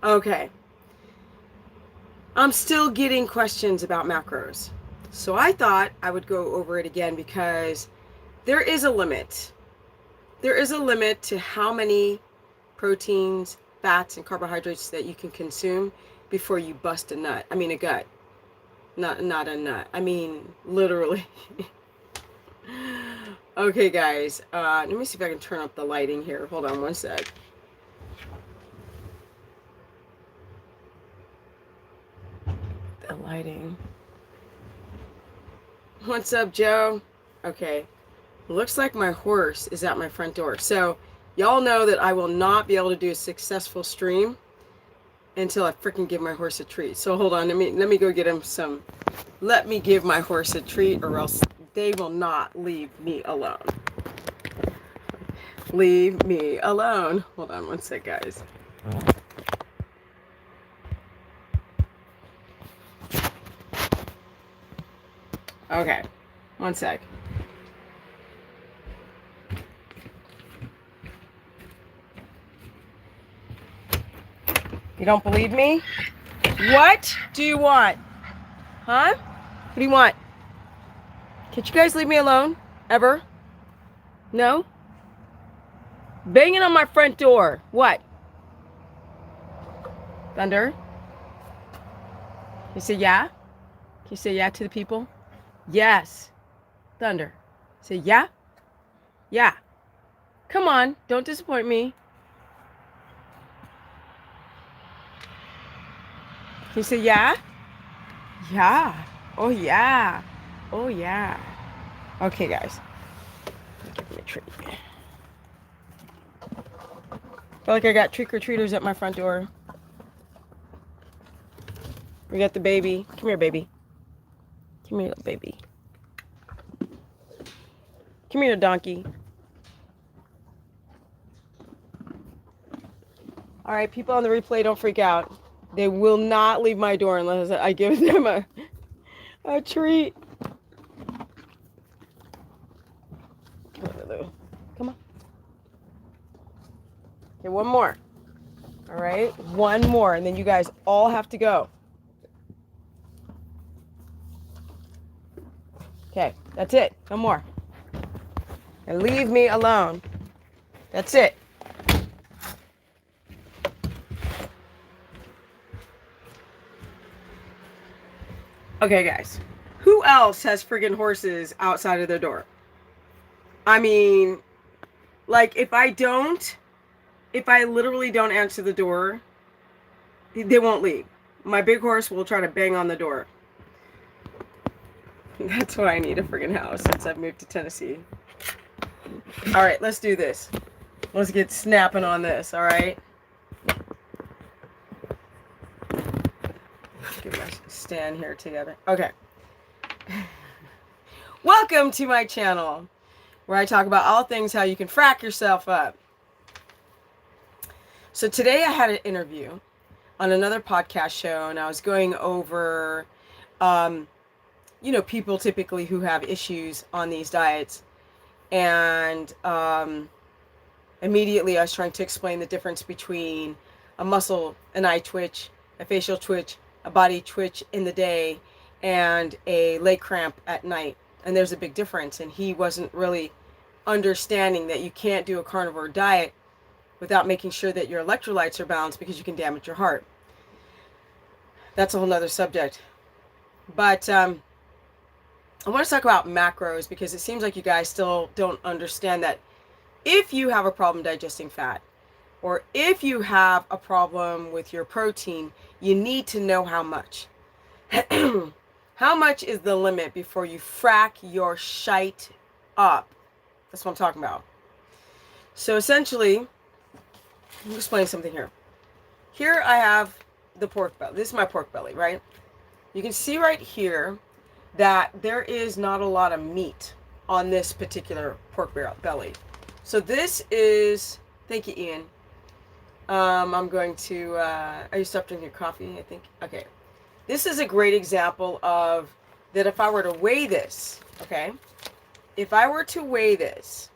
Okay. I'm still getting questions about macros. So I thought I would go over it again because there is a limit. There is a limit to how many proteins, fats, and carbohydrates that you can consume before you bust a nut. I mean a gut. Not a nut. I mean literally. Okay, guys. Let me see if I can turn up the lighting here. Hold on one sec. The lighting. What's up, Joe? Okay. Looks like my horse is at my front door. So, y'all know that I will not be able to do a successful stream until I freaking give my horse a treat. So, hold on. Let me go get him some. Let me give my horse a treat, or else they will not leave me alone. Leave me alone. Hold on one sec, guys. Okay. One sec. You don't believe me? What do you want? Huh? What do you want? Can't you guys leave me alone? Ever? No? Banging on my front door. What? Thunder? You say yeah? Can you say yeah to the people? Yes. Thunder. Say yeah? Yeah. Come on. Don't disappoint me. Can you say yeah? Yeah. Oh, yeah. Oh, yeah. Okay, guys. Give me a treat. Feel like I got trick-or-treaters at my front door. We got the baby. Come here, baby. Come here, little baby. Come here, donkey. All right, people on the replay, don't freak out. They will not leave my door unless I give them a treat. Come on. Okay, one more. All right, one more, and then you guys all have to go. Okay, that's it. No more. And leave me alone. That's it. Okay, guys. Who else has friggin' horses outside of their door? I mean, like, if I literally don't answer the door, they won't leave. My big horse will try to bang on the door. That's why I need a friggin' house since I've moved to Tennessee. All right, let's do this. Let's get snapping on this, all right? Get my stand here together. Okay. Welcome to my channel, where I talk about all things how you can frack yourself up. So today I had an interview on another podcast show, and I was going over, people typically who have issues on these diets. And immediately I was trying to explain the difference between a muscle, an eye twitch, a facial twitch, a body twitch in the day, and a leg cramp at night. And there's a big difference. And he wasn't really understanding that you can't do a carnivore diet without making sure that your electrolytes are balanced, because you can damage your heart. That's a whole nother subject. But I want to talk about macros, because it seems like you guys still don't understand that if you have a problem digesting fat, or if you have a problem with your protein, you need to know how much. How much is the limit before you frack your shite up? That's what I'm talking about. So essentially, I'm explaining something here. Here I have the pork belly. This is my pork belly, right? You can see right here that there is not a lot of meat on this particular pork belly. So this is, thank you, Ian. I'm going to, are you stopped drinking coffee, I think? Okay. This is a great example of that if I were to weigh this, okay? If I were to weigh this,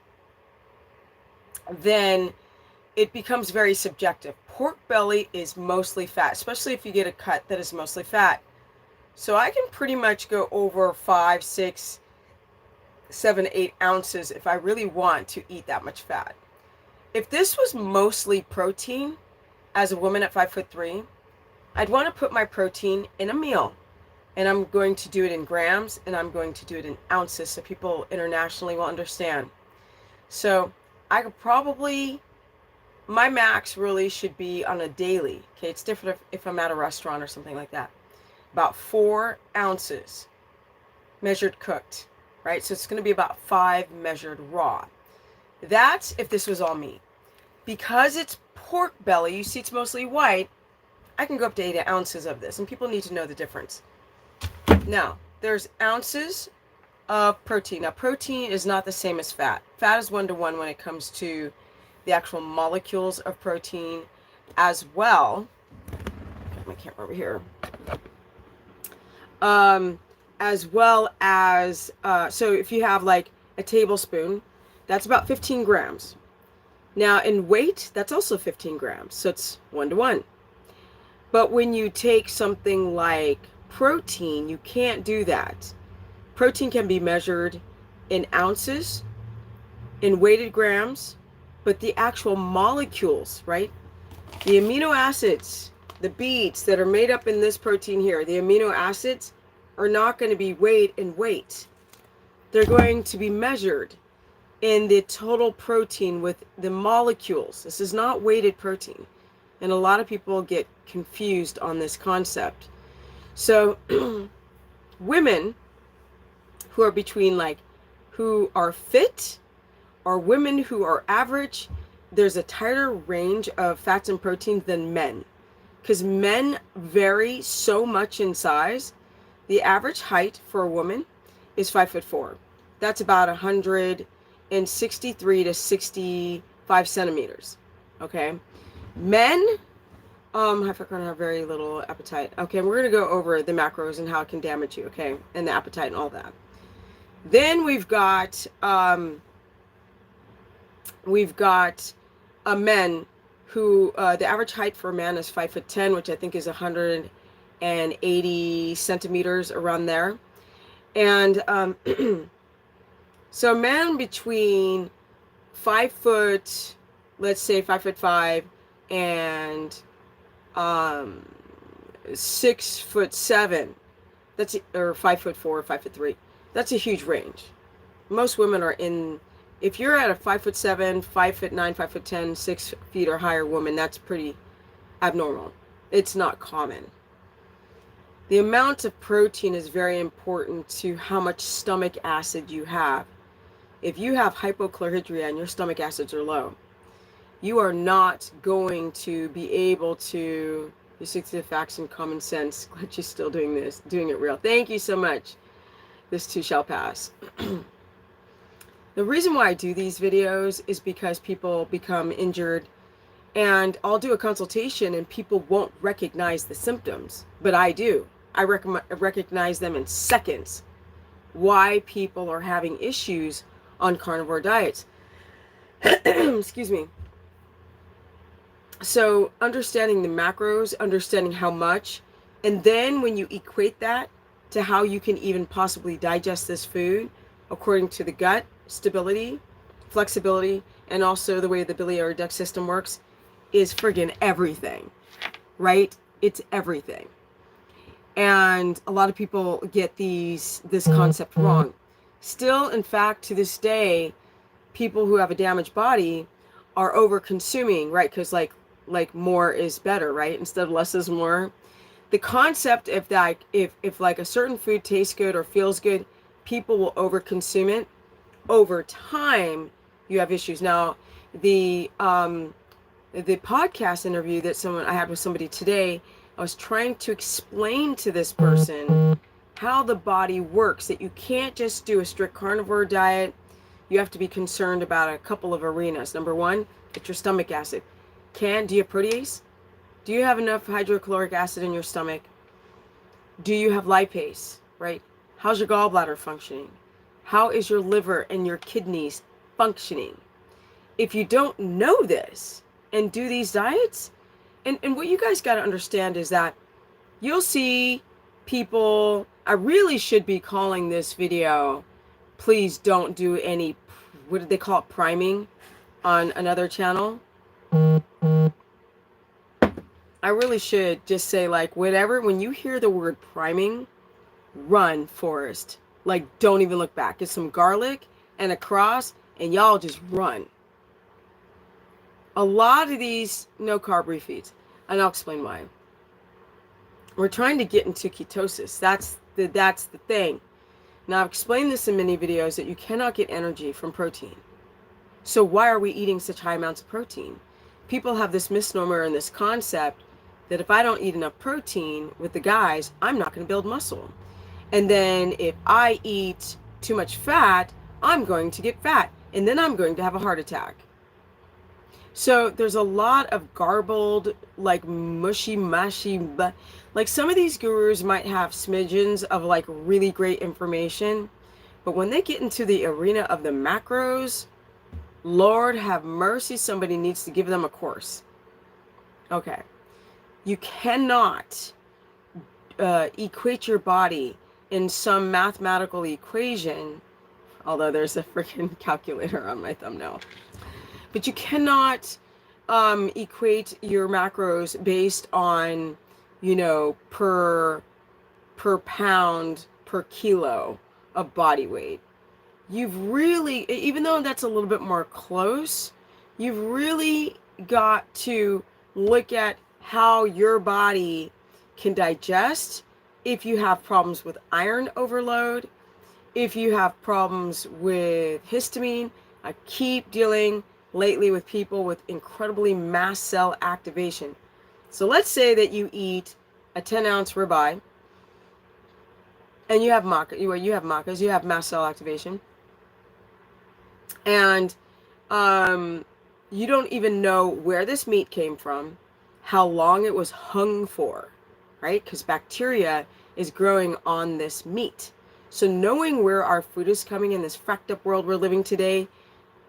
then it becomes very subjective. Pork belly is mostly fat, especially if you get a cut that is mostly fat. So I can pretty much go over 5, 6, 7, 8 ounces if I really want to eat that much fat. If this was mostly protein, as a woman at 5'3", I'd want to put my protein in a meal. And I'm going to do it in grams, and I'm going to do it in ounces so people internationally will understand. So I could probably, my max really should be on a daily. Okay, it's different if I'm at a restaurant or something like that. About 4 ounces measured cooked, right? So it's going to be about 5 measured raw. That's if this was all meat. Because it's pork belly, you see it's mostly white, I can go up to 8 ounces of this, and people need to know the difference. Now, there's ounces of protein. Now, protein is not the same as fat. Fat is 1-to-1 when it comes to the actual molecules of protein as well. Got my camera over here. As well as, so if you have like a tablespoon, that's about 15 grams. Now, in weight, that's also 15 grams. So it's 1-to-1. But when you take something like protein, you can't do that. Protein can be measured in ounces, in weighted grams, but the actual molecules, right? The amino acids, the beads that are made up in this protein here, the amino acids are not going to be weighed in weight. They're going to be measured in the total protein with the molecules. This is not weighted protein. And a lot of people get confused on this concept. So women who are between who are fit or women who are average, there's a tighter range of fats and proteins than men. Because men vary so much in size. The average height for a woman is 5'4". That's about 163 to 65 centimeters. Okay. Men, have very little appetite. Okay, we're going to go over the macros and how it can damage you, okay, and the appetite and all that. Then we've got a men who, the average height for a man is 5'10", which I think is 180 centimeters, around there. And so a man between 5 foot, let's say 5'5", and 6'7", that's, or 5'4", or 5'3", that's a huge range. Most women are in, if you're at a 5'7", 5'9", 5'10", 6 feet or higher woman, that's pretty abnormal. It's not common. The amount of protein is very important to how much stomach acid you have. If you have hypochlorhydria and your stomach acids are low, you are not going to be able to, you stick to the facts and common sense. Glad you're still doing this, doing it real. Thank you so much. This too shall pass. The reason why I do these videos is because people become injured, and I'll do a consultation and people won't recognize the symptoms, but I do. I recognize them in seconds. Why people are having issues on carnivore diets. Excuse me. So understanding the macros, understanding how much, and then when you equate that to how you can even possibly digest this food according to the gut stability, flexibility, and also the way the biliary duct system works, is friggin' everything, right? It's everything. And a lot of people get this concept wrong. Still, in fact, to this day, people who have a damaged body are over consuming, right? Because like more is better, right? Instead of less is more. The concept of that, if like a certain food tastes good or feels good, people will over consume it. Over time, you have issues. Now, the podcast interview that I had with somebody today, I was trying to explain to this person how the body works, that you can't just do a strict carnivore diet. You have to be concerned about a couple of arenas. Number one, it's your stomach acid. Do you have protease? Do you have enough hydrochloric acid in your stomach? Do you have lipase, right? How's your gallbladder functioning? How is your liver and your kidneys functioning? If you don't know this, and do these diets. And what you guys got to understand is that you'll see people, I really should be calling this video, please don't do any, what did they call it, priming on another channel. I really should just say, like, whatever, when you hear the word priming, run, Forrest. Like, don't even look back. Get some garlic and a cross, and y'all just run. A lot of these no-carb refeeds, and I'll explain why. We're trying to get into ketosis. That's the thing. Now, I've explained this in many videos that you cannot get energy from protein. So why are we eating such high amounts of protein? People have this misnomer and this concept that if I don't eat enough protein with the guys, I'm not going to build muscle. And then if I eat too much fat, I'm going to get fat. And then I'm going to have a heart attack. So there's a lot of garbled, like mushy, like some of these gurus might have smidgens of like really great information. But when they get into the arena of the macros, Lord have mercy, somebody needs to give them a course. Okay. You cannot equate your body in some mathematical equation, although there's a freaking calculator on my thumbnail. But you cannot equate your macros based on, you know, per pound, per kilo of body weight. You've really, even though that's a little bit more close, you've really got to look at how your body can digest. If you have problems with iron overload, if you have problems with histamine, I keep dealing lately with people with incredibly mast cell activation. So let's say that you eat a 10-ounce ribeye and you have macas, you have mast cell activation, and you don't even know where this meat came from, how long it was hung for, right? Because bacteria is growing on this meat. So knowing where our food is coming in this fracked up world we're living today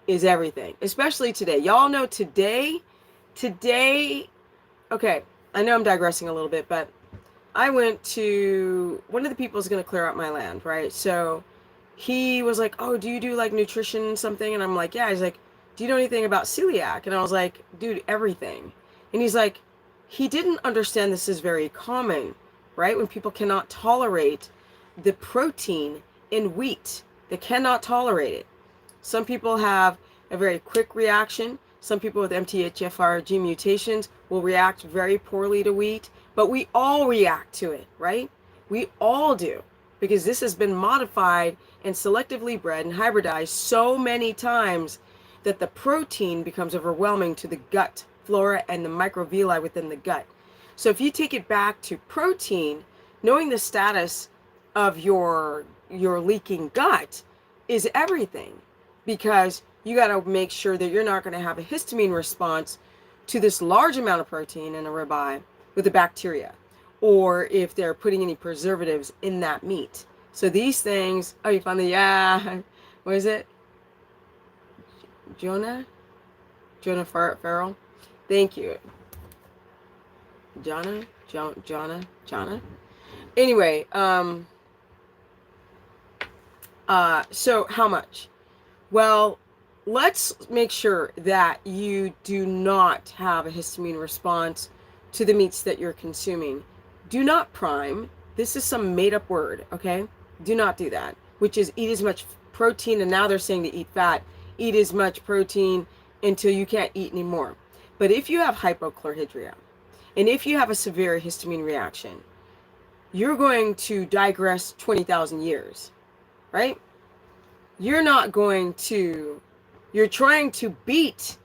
is everything, especially today. Y'all know today, okay, I know I'm digressing a little bit, but I went to, one of the people is going to clear out my land, right? So he was like, oh, do you do like nutrition something? And I'm like, yeah. He's like, do you know anything about celiac? And I was like, dude, everything. And he's like, he didn't understand this is very common, right? When people cannot tolerate the protein in wheat, they cannot tolerate it. Some people have a very quick reaction. Some people with MTHFR gene mutations will react very poorly to wheat, but we all react to it, right? We all do, because this has been modified and selectively bred and hybridized so many times that the protein becomes overwhelming to the gut flora and the microvilli within the gut. So if you take it back to protein, knowing the status of your leaking gut is everything, because you got to make sure that you're not going to have a histamine response to this large amount of protein in a ribeye with the bacteria, or if they're putting any preservatives in that meat. So these things, oh, you found the, yeah, what is it? Jonah Farrell. Thank you. Jonna. Anyway, so how much? Well, let's make sure that you do not have a histamine response to the meats that you're consuming. Do not prime. This is some made up word, okay? Do not do that, which is eat as much protein, and now they're saying to eat fat. Eat as much protein until you can't eat anymore. But if you have hypochlorhydria, and if you have a severe histamine reaction, you're going to digress 20,000 years, right? You're not going to, you're trying to beat,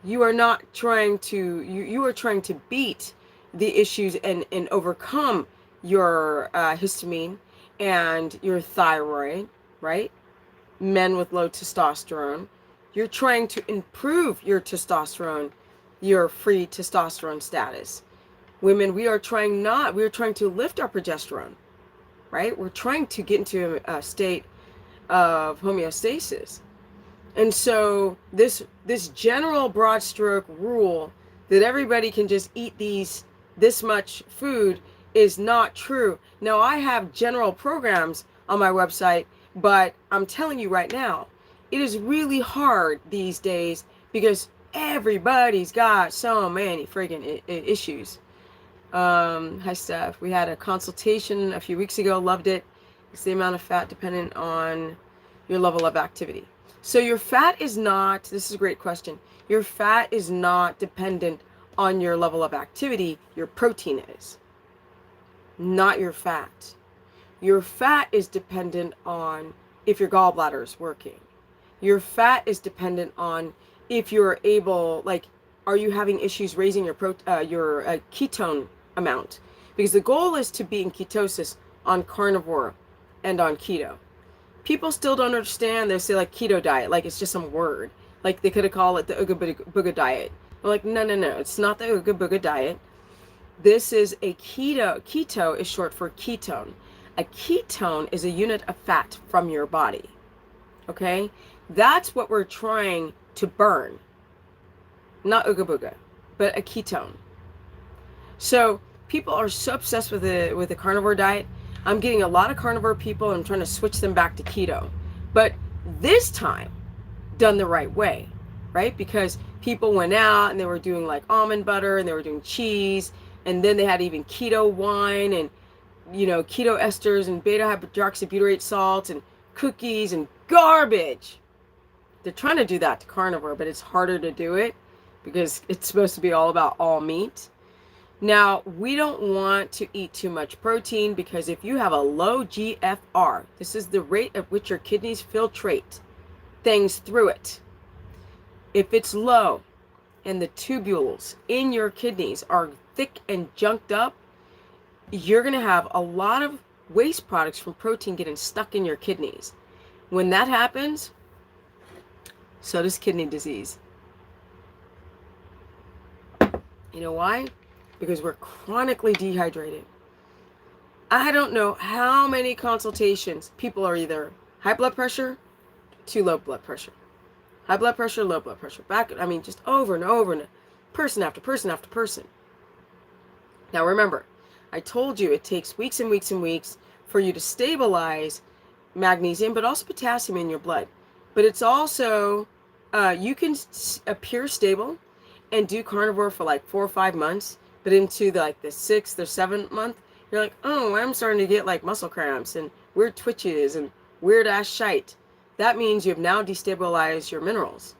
you are not trying to, you are trying to beat the issues and overcome your histamine and your thyroid, right? Men with low testosterone. You're trying to improve your testosterone, your free testosterone status. Women, we are trying to lift our progesterone, right? We're trying to get into a state of homeostasis. And so this general broad stroke rule that everybody can just eat this much food is not true. Now, I have general programs on my website, but I'm telling you right now, it is really hard these days because everybody's got so many friggin' issues. Hi, Steph. We had a consultation a few weeks ago. Loved it. It's the amount of fat dependent on your level of activity. So your fat is not, this is a great question. Your fat is not dependent on your level of activity. Your protein is, not your fat. Your fat is dependent on if your gallbladder is working. Your fat is dependent on if you're able, like, are you having issues raising your ketone amount? Because the goal is to be in ketosis on carnivore and on keto. People still don't understand. They say like keto diet, like it's just some word. Like they could have called it the Ooga Booga diet. I'm like, no, it's not the Ooga Booga diet. This is a keto. Keto is short for ketone. A ketone is a unit of fat from your body. Okay? That's what we're trying to burn. Not Ooga Booga, but a ketone. So people are so obsessed with the carnivore diet. I'm getting a lot of carnivore people and I'm trying to switch them back to keto. But this time, done the right way, right? Because people went out and they were doing like almond butter and they were doing cheese, and then they had even keto wine and, you know, keto esters and beta hydroxybutyrate salts and cookies and garbage. They're trying to do that to carnivore, but it's harder to do it because it's supposed to be all about all meat. Now, we don't want to eat too much protein because if you have a low GFR, this is the rate at which your kidneys filtrate things through it. If it's low and the tubules in your kidneys are thick and junked up, you're going to have a lot of waste products from protein getting stuck in your kidneys. When that happens, so does kidney disease. You know why? Because we're chronically dehydrated. I don't know how many consultations people are either high blood pressure to low blood pressure. High blood pressure, low blood pressure. Just over and over and person after person after person. Now remember, I told you it takes weeks and weeks and weeks for you to stabilize magnesium, but also potassium in your blood. But it's also, you can appear stable and do carnivore for like 4 or 5 months, but into the 6th or 7th month, you're like, oh, I'm starting to get like muscle cramps and weird twitches and weird ass shite. That means you have now destabilized your minerals.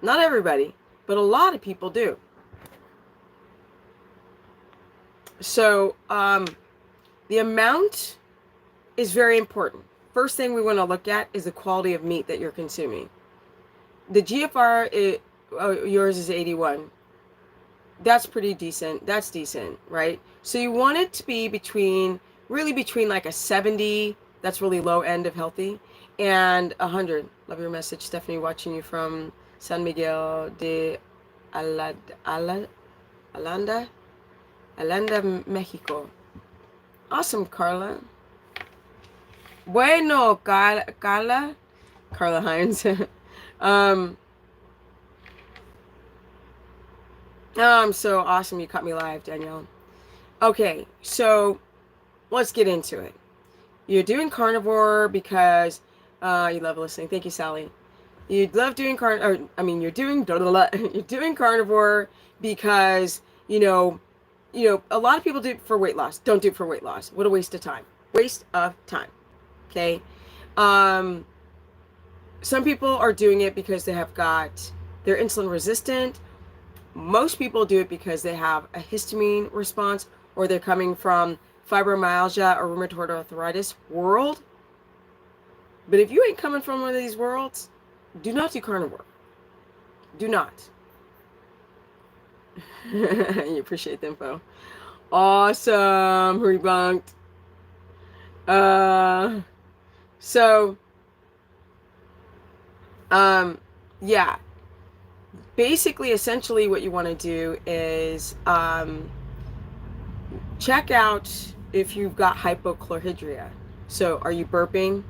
Not everybody, but a lot of people do. So the amount is very important. First thing we want to look at is the quality of meat that you're consuming. The GFR, yours is 81. That's pretty decent. That's decent, right? So you want it to be between like a 70, that's really low end of healthy, and 100. Love your message, Stephanie, watching you from San Miguel de Allende, Mexico. Awesome, Carla. Bueno, Carla Hines. So awesome you caught me live, Danielle. Okay, so let's get into it. You're doing carnivore because you love listening. Thank you, Sally. You love doing you're doing carnivore because you know a lot of people do it for weight loss. Don't do it for weight loss. What a waste of time. Waste of time. Okay. Some people are doing it because they're insulin resistant. Most people do it because they have a histamine response, or they're coming from fibromyalgia or rheumatoid arthritis world. But if you ain't coming from one of these worlds, do not do carnivore. Do not. You appreciate the info. Awesome. Rebunked. Yeah. Basically, essentially what you want to do is check out if you've got hypochlorhydria. So are you burping?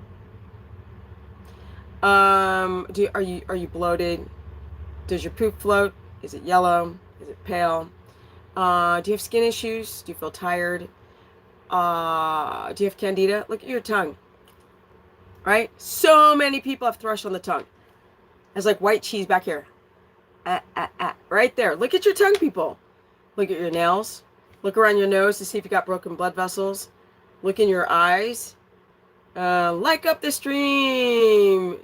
Are you bloated? Does your poop float? Is it yellow? Is it pale? Do you have skin issues? Do you feel tired? Do you have candida? Look at your tongue. Right? So many people have thrush on the tongue. It's like white cheese back here. Right there. Look at your tongue, people. Look at your nails. Look around your nose to see if you got broken blood vessels. Look in your eyes. Like up the stream.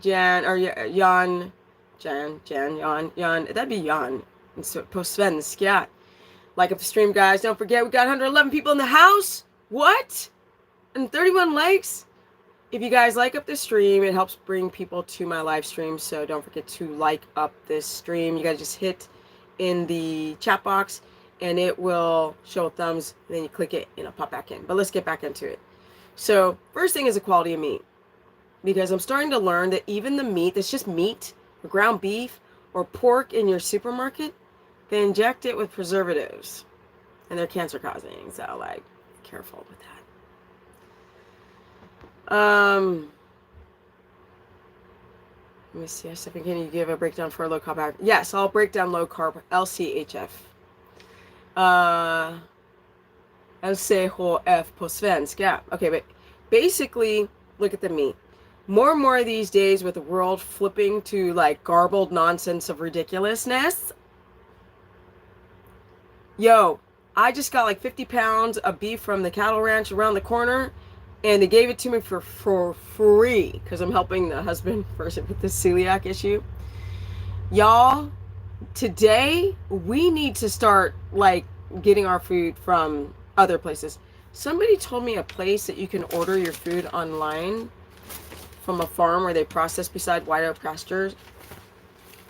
Jan, or Jan. That'd be Jan. På svenska. Like up the stream, guys. Don't forget, we got 111 people in the house. What? And 31 likes? If you guys like up the stream, it helps bring people to my live stream. So don't forget to like up this stream. You guys just hit in the chat box and it will show a thumbs. And then you click it and it'll pop back in. But let's get back into it. So first thing is the quality of meat. Because I'm starting to learn that even the meat that's just meat, or ground beef, or pork in your supermarket, they inject it with preservatives. And they're cancer causing. So like, careful with that. Let me see. Can you give a breakdown for low carb? Yes, I'll break down low carb. LCHF. LCHF på svenska. Okay, but basically, look at the meat. More and more these days with the world flipping to like garbled nonsense of ridiculousness. Yo, I just got like 50 pounds of beef from the cattle ranch around the corner. And they gave it to me for free because I'm helping the husband first with the celiac issue. Y'all, today we need to start like getting our food from other places. Somebody told me a place that you can order your food online from a farm where they process beside white oak pastures.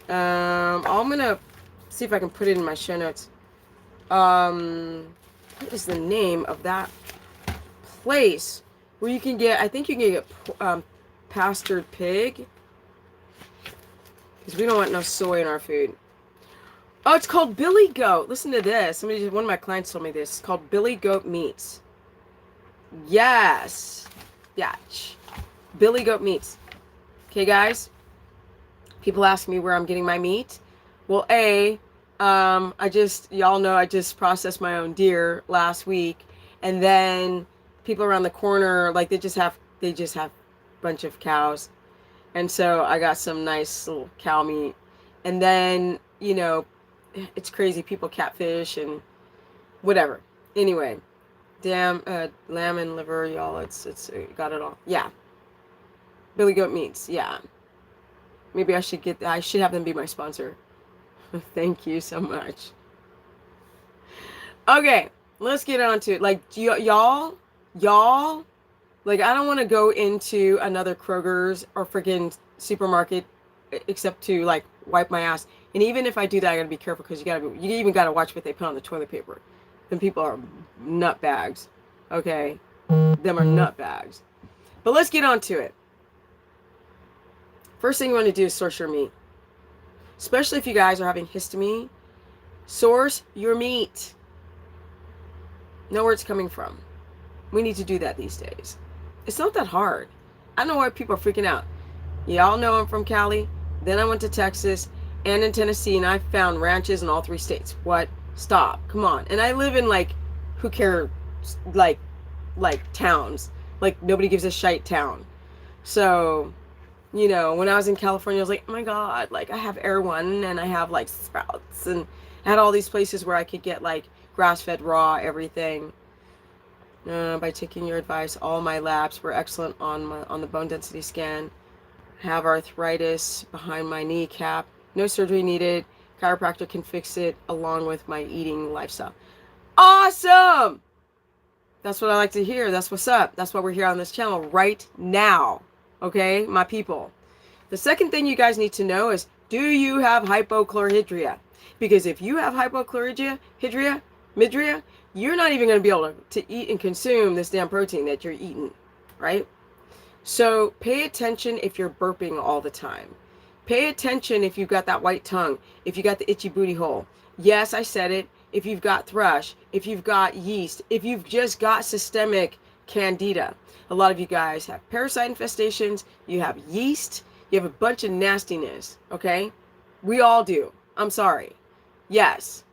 I'm gonna see if I can put it in my show notes. What is the name of that place? Where you can get, I think you can get pastured pig. Because we don't want no soy in our food. Oh, it's called Billy Goat. Listen to this. One of my clients told me this. It's called Billy Goat Meats. Yes. Yeah. Billy Goat Meats. Okay, guys. People ask me where I'm getting my meat. Well, y'all know I just processed my own deer last week. And then people around the corner, like they just have a bunch of cows. And so I got some nice little cow meat. And then, you know, it's crazy. People catfish and whatever. Anyway, damn, lamb and liver, y'all, it's got it all. Yeah. Billy Goat Meats. Yeah. Maybe I should have them be my sponsor. Thank you so much. Okay. Let's get on to it. Like, y'all, like, I don't want to go into another Kroger's or freaking supermarket except to, like, wipe my ass. And even if I do that, I got to be careful because you even got to watch what they put on the toilet paper. Them people are nut bags. Okay? Them are nut bags. But let's get on to it. First thing you want to do is source your meat. Especially if you guys are having histamine. Source your meat. Know where it's coming from. We need to do that these days. It's not that hard. I don't know why people are freaking out. Y'all know I'm from Cali. Then I went to Texas and in Tennessee, and I found ranches in all 3 states. What? Stop. Come on. And I live in, like, who cares, like towns. Like, nobody gives a shite town. So, you know, when I was in California, I was like, oh my God, like, I have Erewhon and I have, like, Sprouts. And I had all these places where I could get, like, grass-fed raw everything. By taking your advice, all my labs were excellent on the bone density scan. Have arthritis behind my kneecap. No surgery needed. Chiropractor can fix it along with my eating lifestyle. Awesome! That's what I like to hear. That's what's up. That's why we're here on this channel right now. Okay, my people. The second thing you guys need to know is, do you have hypochlorhydria? Because if you have hypochlorhydria, you're not even going to be able to eat and consume this damn protein that you're eating, right? So pay attention if you're burping all the time. Pay attention if you've got that white tongue, if you got the itchy booty hole. Yes, I said it. If you've got thrush, if you've got yeast, if you've just got systemic candida. A lot of you guys have parasite infestations, you have yeast, you have a bunch of nastiness, okay? We all do. I'm sorry. Yes.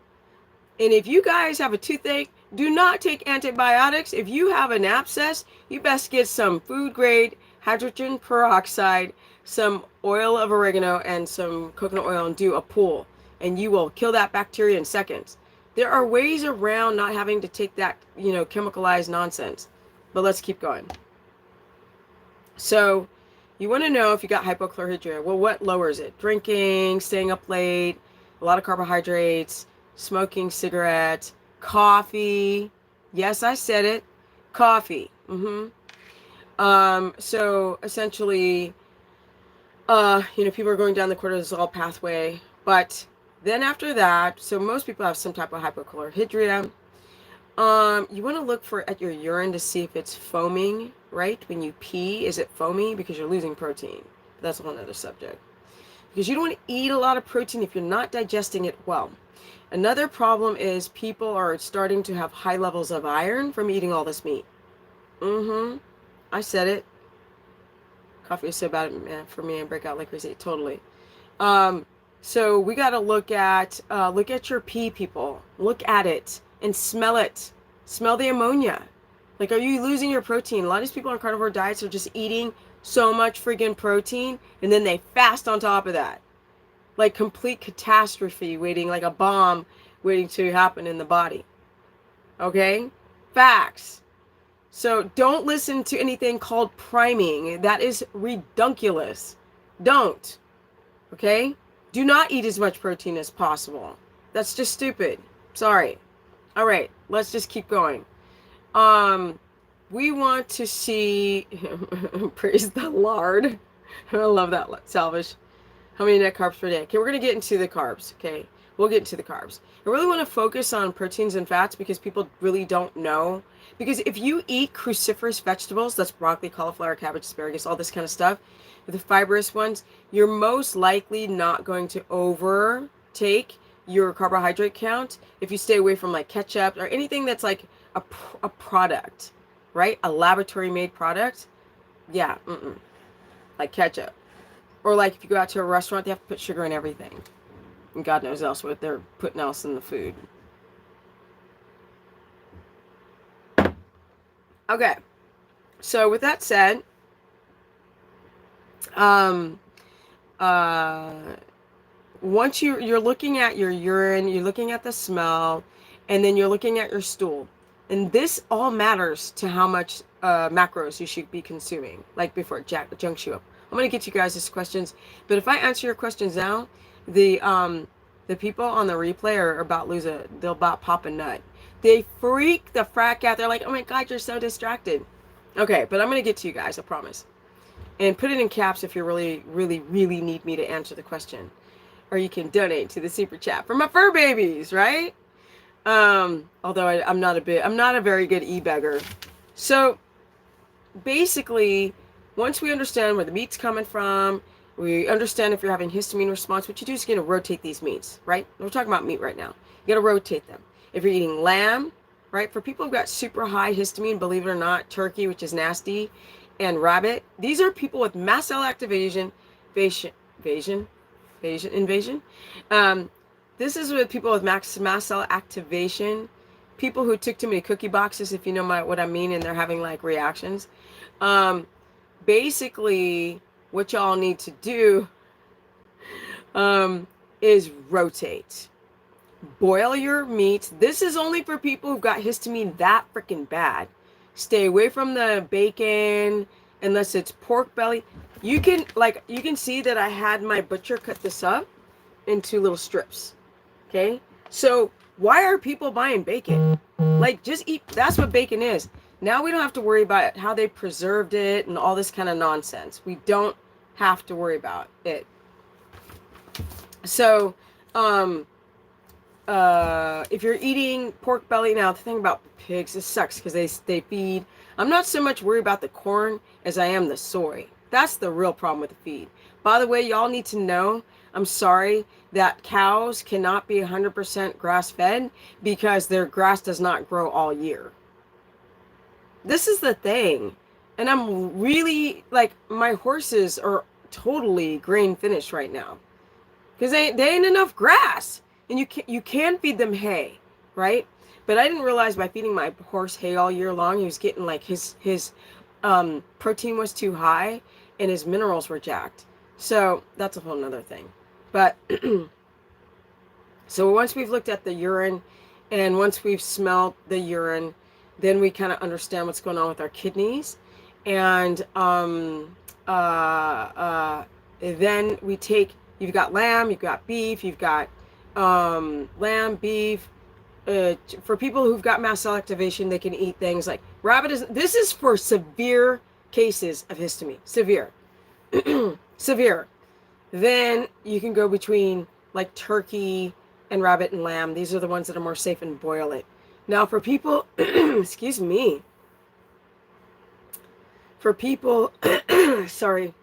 And if you guys have a toothache, do not take antibiotics. If you have an abscess, you best get some food grade hydrogen peroxide, some oil of oregano, and some coconut oil, and do a pool. And you will kill that bacteria in seconds. There are ways around not having to take that, chemicalized nonsense. But let's keep going. So you want to know if you got hypochlorhydria. Well, what lowers it? Drinking, staying up late, a lot of carbohydrates, smoking cigarettes, coffee. Yes, I said it. Coffee. So essentially, people are going down the cortisol pathway, but then after that, so most people have some type of hypochlorhydria. You want to look at your urine to see if it's foaming, right? When you pee, is it foamy? Because you're losing protein. That's a whole other subject. Because you don't want to eat a lot of protein if you're not digesting it well. Another problem is people are starting to have high levels of iron from eating all this meat. I said it. Coffee is so bad for me and break out like crazy. Totally. So we got to look at your pee, people. Look at it and smell it. Smell the ammonia. Like, are you losing your protein? A lot of these people on carnivore diets are just eating so much freaking protein, and then they fast on top of that. Like complete catastrophe waiting, like a bomb waiting to happen in the body. Okay? Facts. So don't listen to anything called priming. That is redunculous. Don't. Okay? Do not eat as much protein as possible. That's just stupid. Sorry. All right, let's just keep going. We want to see, praise the Lord. I love that, Salvage. How many net carbs per day? Okay, we're going to get into the carbs, okay? We'll get into the carbs. I really want to focus on proteins and fats because people really don't know. Because if you eat cruciferous vegetables, that's broccoli, cauliflower, cabbage, asparagus, all this kind of stuff, the fibrous ones, you're most likely not going to overtake your carbohydrate count if you stay away from like ketchup or anything that's like a product, right? A laboratory made product. Yeah, like ketchup. Or like if you go out to a restaurant, they have to put sugar in everything. And God knows else what they're putting else in the food. Okay. So with that said, once you're looking at your urine, you're looking at the smell, and then you're looking at your stool. And this all matters to how much macros you should be consuming, like before it junks you up. I'm going to get you guys' questions, but if I answer your questions now, the people on the replay are about they'll about pop a nut. They freak the frack out. They're like, oh my God, you're so distracted. Okay, but I'm going to get to you guys, I promise. And put it in caps if you really, really, really need me to answer the question. Or you can donate to the super chat for my fur babies, right? Although I'm not a very good e-beggar. So basically, once we understand where the meat's coming from, we understand if you're having histamine response, what you do is you're going to rotate these meats, right? We're talking about meat right now. You got to rotate them. If you're eating lamb, right? For people who've got super high histamine, believe it or not, turkey, which is nasty, and rabbit, these are people with mast cell invasion. This is with people with mast cell activation, people who took too many cookie boxes, if you know what I mean, and they're having like reactions. Basically, what y'all need to do is rotate. Boil your meats. This is only for people who've got histamine that freaking bad. Stay away from the bacon unless it's pork belly. You can see that I had my butcher cut this up into little strips. Okay? So why are people buying bacon? Like, just eat. That's what bacon is. Now we don't have to worry about how they preserved it and all this kind of nonsense. We don't have to worry about it. So, if you're eating pork belly, now the thing about pigs, it sucks because they feed. I'm not so much worried about the corn as I am the soy. That's the real problem with the feed. By the way, y'all need to know, I'm sorry, that cows cannot be 100% grass-fed because their grass does not grow all year. this is the thing. And I'm really, like, my horses are totally grain finished right now. Because they ain't enough grass. And you can feed them hay, right? But I didn't realize by feeding my horse hay all year long, he was getting, like, his protein was too high and his minerals were jacked. So that's a whole nother thing. But so once we've looked at the urine and once we've smelled the urine, then we kind of understand what's going on with our kidneys. And then we take, you've got lamb, you've got beef, you've got lamb, beef. For people who've got mast cell activation, they can eat things like rabbit. This is for severe cases of histamine. Severe. Severe. Then you can go between like turkey and rabbit and lamb. These are the ones that are more safe, and boil it. Now for people, excuse me. For people, sorry.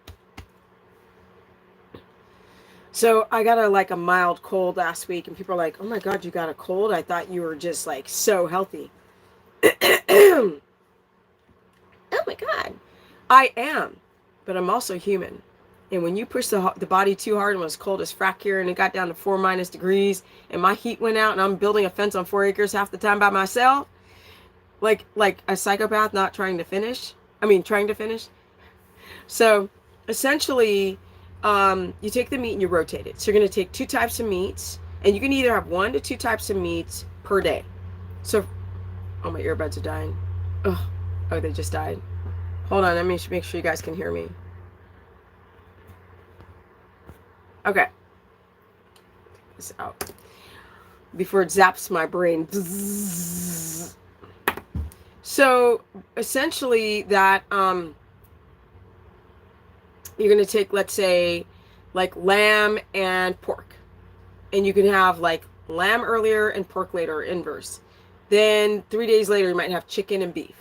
So I got a mild cold last week, and people are like, "Oh my God, you got a cold? I thought you were just like so healthy." Oh my God, I am, but I'm also human. And when you push the body too hard and it was cold as frack here, and it got down to 4- degrees, and my heat went out, and I'm building a fence on 4 acres half the time by myself, like a psychopath not trying to finish. Trying to finish. So essentially, you take the meat and you rotate it. So you're going to take 2 types of meats, and you can either have 1 to 2 types of meats per day. So, oh, my earbuds are dying. Oh, they just died. Hold on, let me make sure you guys can hear me. Okay. Take this out before it zaps my brain. So essentially that you're going to take, let's say, like lamb and pork. And you can have like lamb earlier and pork later, inverse. Then 3 days later, you might have chicken and beef,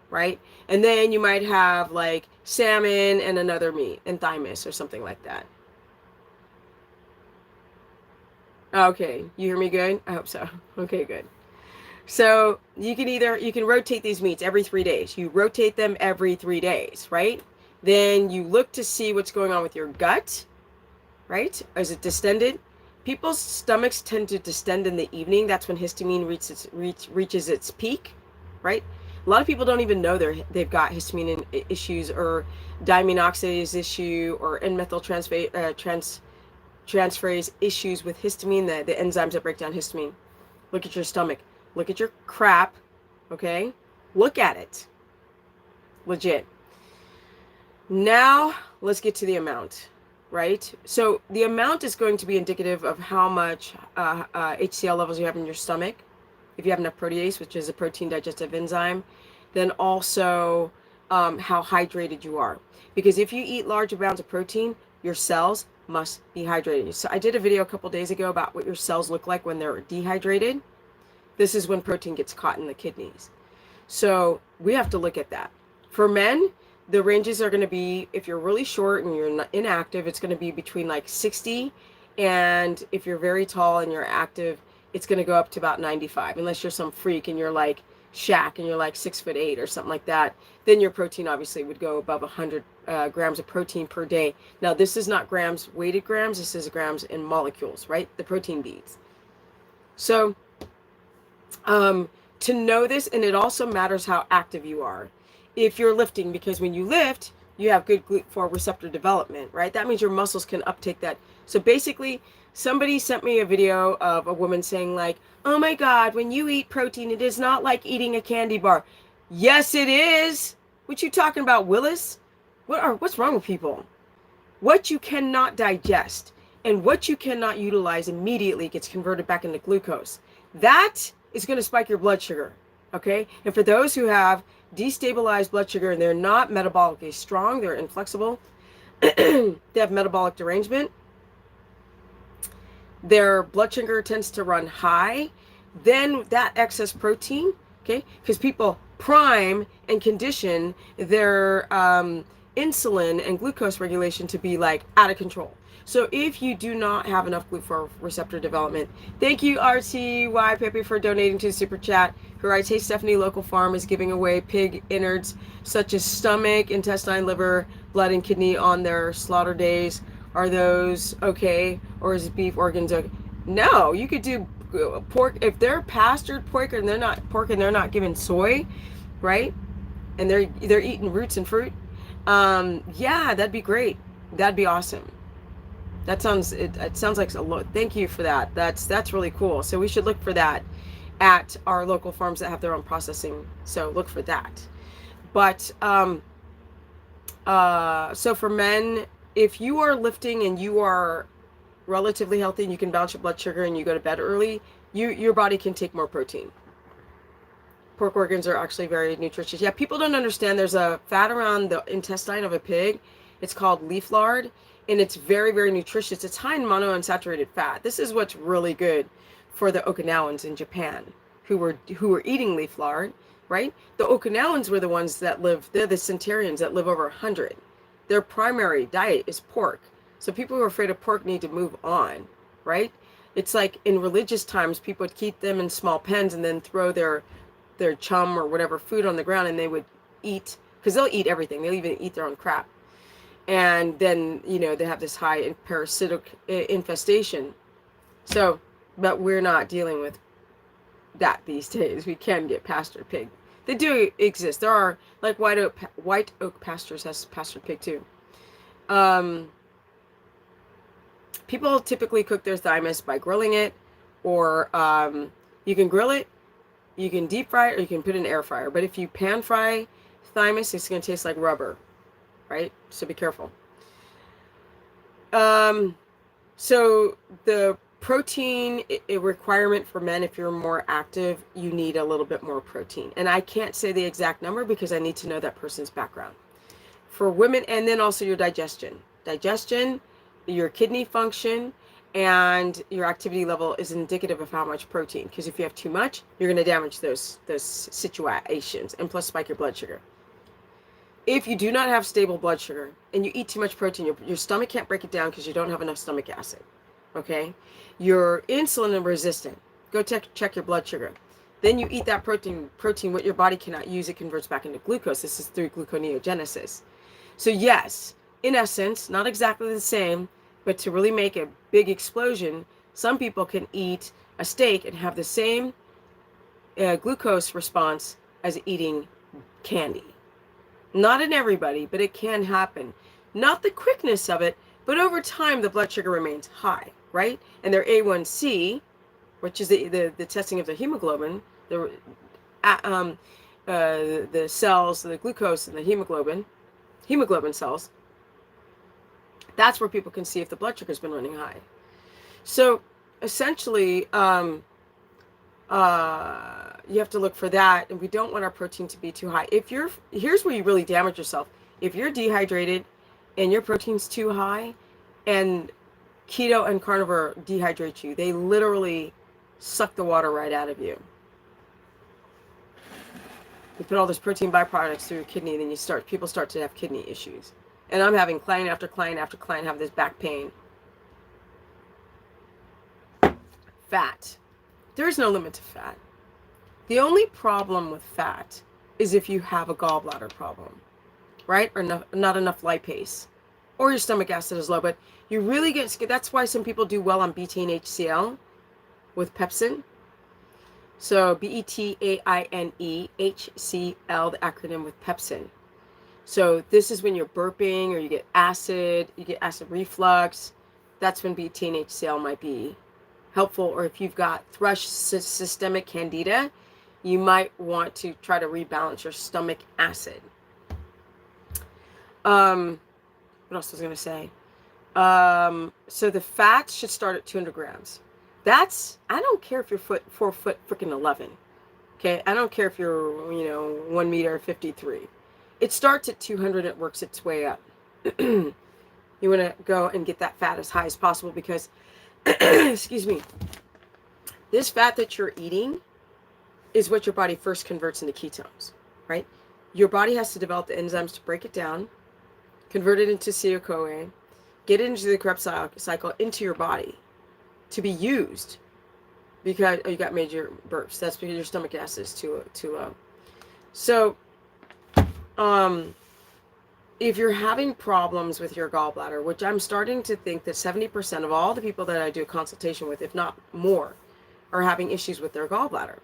right? And then you might have like salmon and another meat and thymus or something like that. Okay, you hear me good? I hope so. Okay, good. So you can rotate these meats every 3 days. You rotate them every 3 days, right? Then you look to see what's going on with your gut, right? Is it distended? People's stomachs tend to distend in the evening. That's when histamine reaches its peak, right? A lot of people don't even know they've got histamine issues or diamine oxidase issue or N-methyltransferase issues with histamine, the enzymes that break down histamine. Look at your stomach. Look at your crap, okay? Look at it. Legit. Now, let's get to the amount, right? So the amount is going to be indicative of how much HCl levels you have in your stomach. If you have enough protease, which is a protein digestive enzyme, then also how hydrated you are. Because if you eat large amounts of protein, your cells must be hydrated. So I did a video a couple days ago about what your cells look like when they're dehydrated. This is when protein gets caught in the kidneys. So we have to look at that. For men, the ranges are going to be, if you're really short and you're inactive, it's going to be between like 60, and if you're very tall and you're active, it's going to go up to about 95, unless you're some freak and you're like Shaq and you're like 6'8" or something like that. Then your protein obviously would go above 100 grams of protein per day. Now this is not grams, weighted grams. This is grams in molecules, right? The protein beads. So to know this, and it also matters how active you are. If you're lifting, because when you lift, you have good GLUT4 receptor development, right? That means your muscles can uptake that. So basically, somebody sent me a video of a woman saying like, "Oh my God, when you eat protein, it is not like eating a candy bar." Yes, it is. What you talking about, Willis? What's wrong with people? What you cannot digest and what you cannot utilize immediately gets converted back into glucose. That is going to spike your blood sugar, okay? And for those who have destabilized blood sugar and they're not metabolically strong, they're inflexible, they have metabolic derangement, their blood sugar tends to run high, then that excess protein, okay, because people prime and condition their insulin and glucose regulation to be like out of control. So if you do not have enough GLUT4 receptor development, thank you RTY Pepe for donating to the super chat. Who writes, hey Stephanie, local farm is giving away pig innards such as stomach, intestine, liver, blood, and kidney on their slaughter days. Are those okay, or is beef organs okay? No, you could do pork if they're pastured pork and they're not given soy, right? And they're eating roots and fruit. Yeah, that'd be great. That'd be awesome. That sounds it sounds like a lot. Thank you for that. That's really cool. So we should look for that at our local farms that have their own processing. So look for that. But so for men, if you are lifting and you are relatively healthy and you can balance your blood sugar and you go to bed early, your body can take more protein. Pork organs are actually very nutritious. Yeah, people don't understand there's a fat around the intestine of a pig. It's called leaf lard, and it's very, very nutritious. It's high in monounsaturated fat. This is what's really good for the Okinawans in Japan who were eating leaf lard, right? The Okinawans were the ones that they're the centurions that live over 100. Their primary diet is pork. So people who are afraid of pork need to move on, right? It's like in religious times, people would keep them in small pens and then throw their chum or whatever food on the ground, and they would eat, because they'll eat everything. They'll even eat their own crap. And then, they have this high parasitic infestation. So, but we're not dealing with that these days. We can get pastured pig. They do exist. There are, like White Oak Pastures has pastured pig too. People typically cook their thymus by grilling it, or you can grill it, you can deep fry it, or you can put it in an air fryer. But if you pan fry thymus, it's going to taste like rubber, right? So be careful. So the protein requirement for men, if you're more active, you need a little bit more protein. And I can't say the exact number because I need to know that person's background. For women, and then also your digestion, your kidney function, and your activity level is indicative of how much protein. Because if you have too much, you're going to damage those situations, and plus spike your blood sugar. If you do not have stable blood sugar and you eat too much protein, your stomach can't break it down because you don't have enough stomach acid. Okay, you're insulin resistant. Go check your blood sugar. Then you eat that protein what your body cannot use, it converts back into glucose. This is through gluconeogenesis. So yes, in essence, not exactly the same, but to really make a big explosion, some people can eat a steak and have the same glucose response as eating candy. Not in everybody, but it can happen. Not the quickness of it, but over time the blood sugar remains high, right? And their A1C, which is the testing of the hemoglobin, the cells, the glucose and the hemoglobin cells, that's where people can see if the blood sugar's been running high. So essentially, you have to look for that, and we don't want our protein to be too high. Here's where you really damage yourself. If you're dehydrated and your protein's too high, and keto and carnivore dehydrate you, they literally suck the water right out of you. You put all this protein byproducts through your kidney, and then people start to have kidney issues. And I'm having client after client after client have this back pain. Fat. There is no limit to fat. The only problem with fat is if you have a gallbladder problem, right? Or not enough lipase, or your stomach acid is low. But you really that's why some people do well on betaine HCl with pepsin. So betaine HCl, the acronym with pepsin. So this is when you're burping or you get acid reflux. That's when betaine HCl might be helpful. Or if you've got thrush systemic candida, you might want to try to rebalance your stomach acid. What else was I going to say? So the fats should start at 200 grams. I don't care if you're 4 foot freaking 11. Okay, I don't care if you're 1 meter 53. It starts at 200. It works its way up. You want to go and get that fat as high as possible because, excuse me, this fat that you're eating is what your body first converts into ketones, right? Your body has to develop the enzymes to break it down, convert it into CoA, get it into the Krebs cycle into your body to be used, because you got major burps. That's because your stomach acid is too low. So, if you're having problems with your gallbladder, which I'm starting to think that 70% of all the people that I do a consultation with, if not more, are having issues with their gallbladder.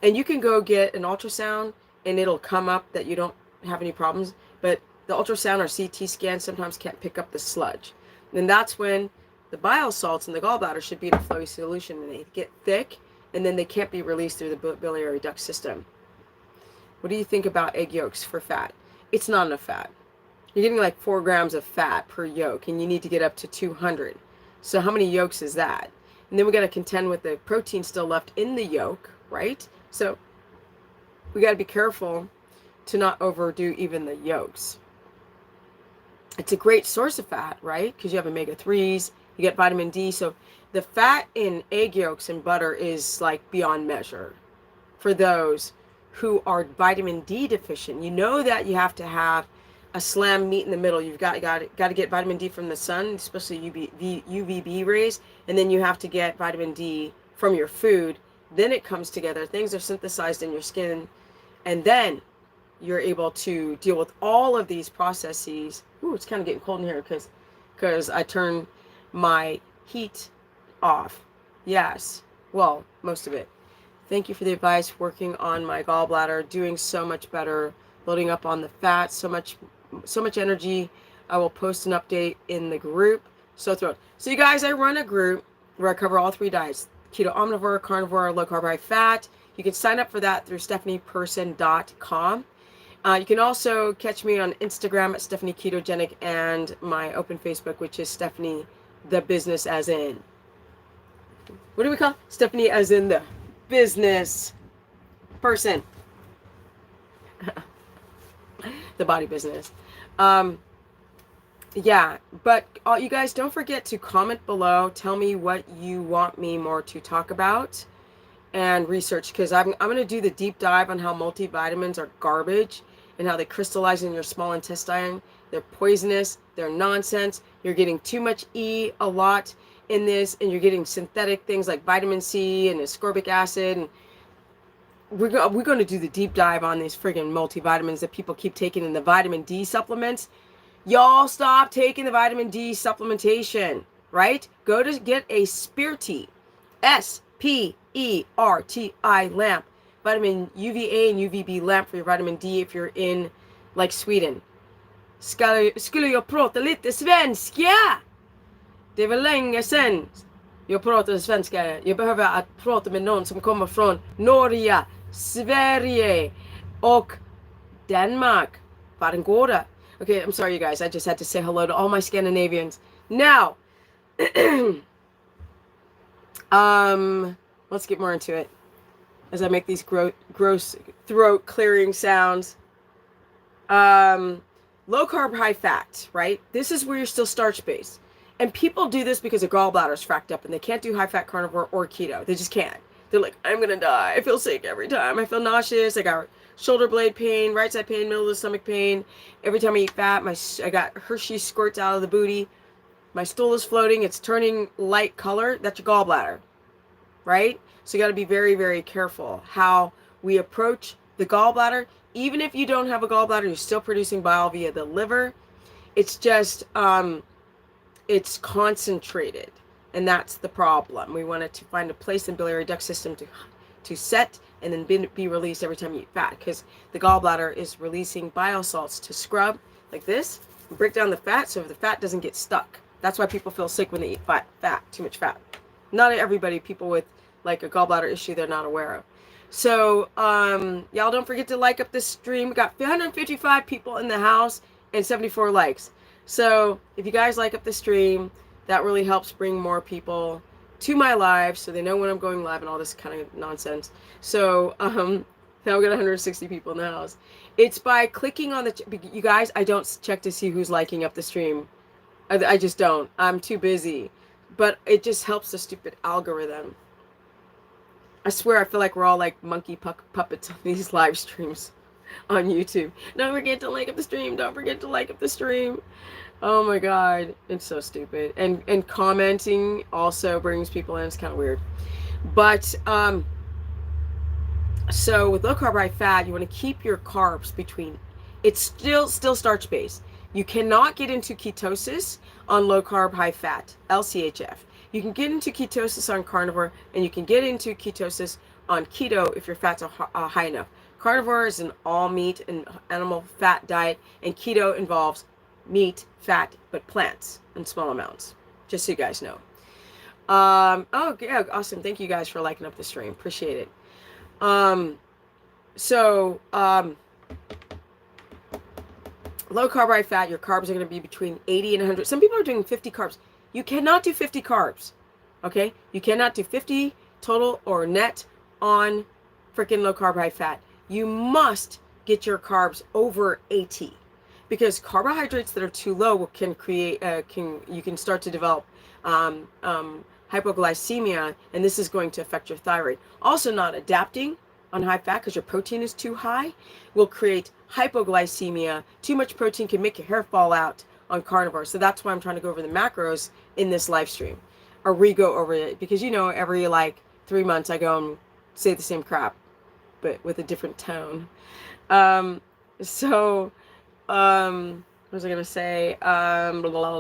And you can go get an ultrasound and it'll come up that you don't have any problems, but the ultrasound or CT scan sometimes can't pick up the sludge. And that's when the bile salts in the gallbladder should be in a flowy solution, and they get thick, and then they can't be released through the biliary duct system. What do you think about egg yolks for fat? It's not enough fat. You're getting like 4 grams of fat per yolk, and you need to get up to 200. So how many yolks is that? And then we got to contend with the protein still left in the yolk, right? So we got to be careful to not overdo even the yolks. It's a great source of fat, right? Because you have omega-3s, you get vitamin D. So the fat in egg yolks and butter is like beyond measure for those who are vitamin D deficient. You know that you have to have a slam meat in the middle. You've got to get vitamin D from the sun, especially UVB rays, and then you have to get vitamin D from your food. Then it comes together. Things are synthesized in your skin, and then you're able to deal with all of these processes. Ooh, it's kind of getting cold in here because I turned my heat off. Yes, well, most of it. Thank you for the advice. Working on my gallbladder, doing so much better, loading up on the fat, so much energy. I will post an update in the group. So thrilled. So you guys, I run a group where I cover all 3 diets: keto, omnivore, carnivore, low carb, high fat. You can sign up for that through stephanieperson.com. You can also catch me on Instagram at Stephanie Ketogenic, and my open Facebook, which is Stephanie the Business, as in, what do we call it? Stephanie as in the business person. The body business. Yeah, but you guys, don't forget to comment below. Tell me what you want me more to talk about and research, because I'm going to do the deep dive on how multivitamins are garbage and how they crystallize in your small intestine. They're poisonous. They're nonsense. You're getting too much E a lot in this, and you're getting synthetic things like vitamin C and ascorbic acid. And we're going to do the deep dive on these friggin' multivitamins that people keep taking in the vitamin D supplements. Y'all stop taking the vitamin D supplementation, right? Go to get a Sperti, SPERTI lamp, vitamin UVA and UVB lamp for your vitamin D if you're in like Sweden. Skulle jag prata lite svenska? Det var länge sedan jag pratade svenska. Jag behöver att prata med någon som kommer från Norge, Sverige och Danmark. Hvordan går det? Okay, I'm sorry, you guys. I just had to say hello to all my Scandinavians. Now, let's get more into it as I make these gross throat clearing sounds. Low carb, high fat, right? This is where you're still starch based. And people do this because their gallbladder's fracked up and they can't do high fat carnivore or keto. They just can't. They're like, I'm going to die. I feel sick every time. I feel nauseous. I got shoulder blade pain, right side pain, middle of the stomach pain. Every time I eat fat, I got Hershey squirts out of the booty. My stool is floating. It's turning light color. That's your gallbladder, right? So you got to be very, very careful how we approach the gallbladder. Even if you don't have a gallbladder, you're still producing bile via the liver. It's just, it's concentrated. And that's the problem. We wanted to find a place in the biliary duct system to set and then be released every time you eat fat, because the gallbladder is releasing bile salts to scrub like this and break down the fat so the fat doesn't get stuck. That's why people feel sick when they eat fat, too much fat. Not everybody, people with like a gallbladder issue they're not aware of. So y'all don't forget to like up this stream. We got 155 people in the house and 74 likes. So if you guys like up the stream, that really helps bring more people to my live so they know when I'm going live and all this kind of nonsense. So now we got 160 people in the house. It's by clicking on the, you guys, I don't check to see who's liking up the stream. I just don't. I'm too busy. But it just helps the stupid algorithm. I swear I feel like we're all like monkey puppets on these live streams. on YouTube. Don't forget to like up the stream. Don't forget to like up the stream. Oh my God, it's so stupid. And commenting also brings people in. It's kind of weird. But so with low carb, high fat, you want to keep your carbs between. It's still starch based. You cannot get into ketosis on low carb, high fat, LCHF. You can get into ketosis on carnivore, and you can get into ketosis on keto if your fats are high enough. Carnivore is an all meat and animal fat diet, and keto involves meat, fat, but plants in small amounts. Just so you guys know. Oh yeah, awesome. Thank you guys for liking up the stream. Appreciate it. Low carb, high fat, your carbs are going to be between 80 and 100. Some people are doing 50 carbs. You cannot do 50 carbs. Okay? You cannot do 50 total or net on freaking low carb, high fat. You must get your carbs over 80, because carbohydrates that are too low can create, you can start to develop hypoglycemia, and this is going to affect your thyroid. Also, not adapting on high fat because your protein is too high will create hypoglycemia. Too much protein can make your hair fall out on carnivore. So that's why I'm trying to go over the macros in this live stream, or re-go over it, because every like 3 months I go and say the same crap, but with a different tone. What was I gonna say? Blah, blah, blah,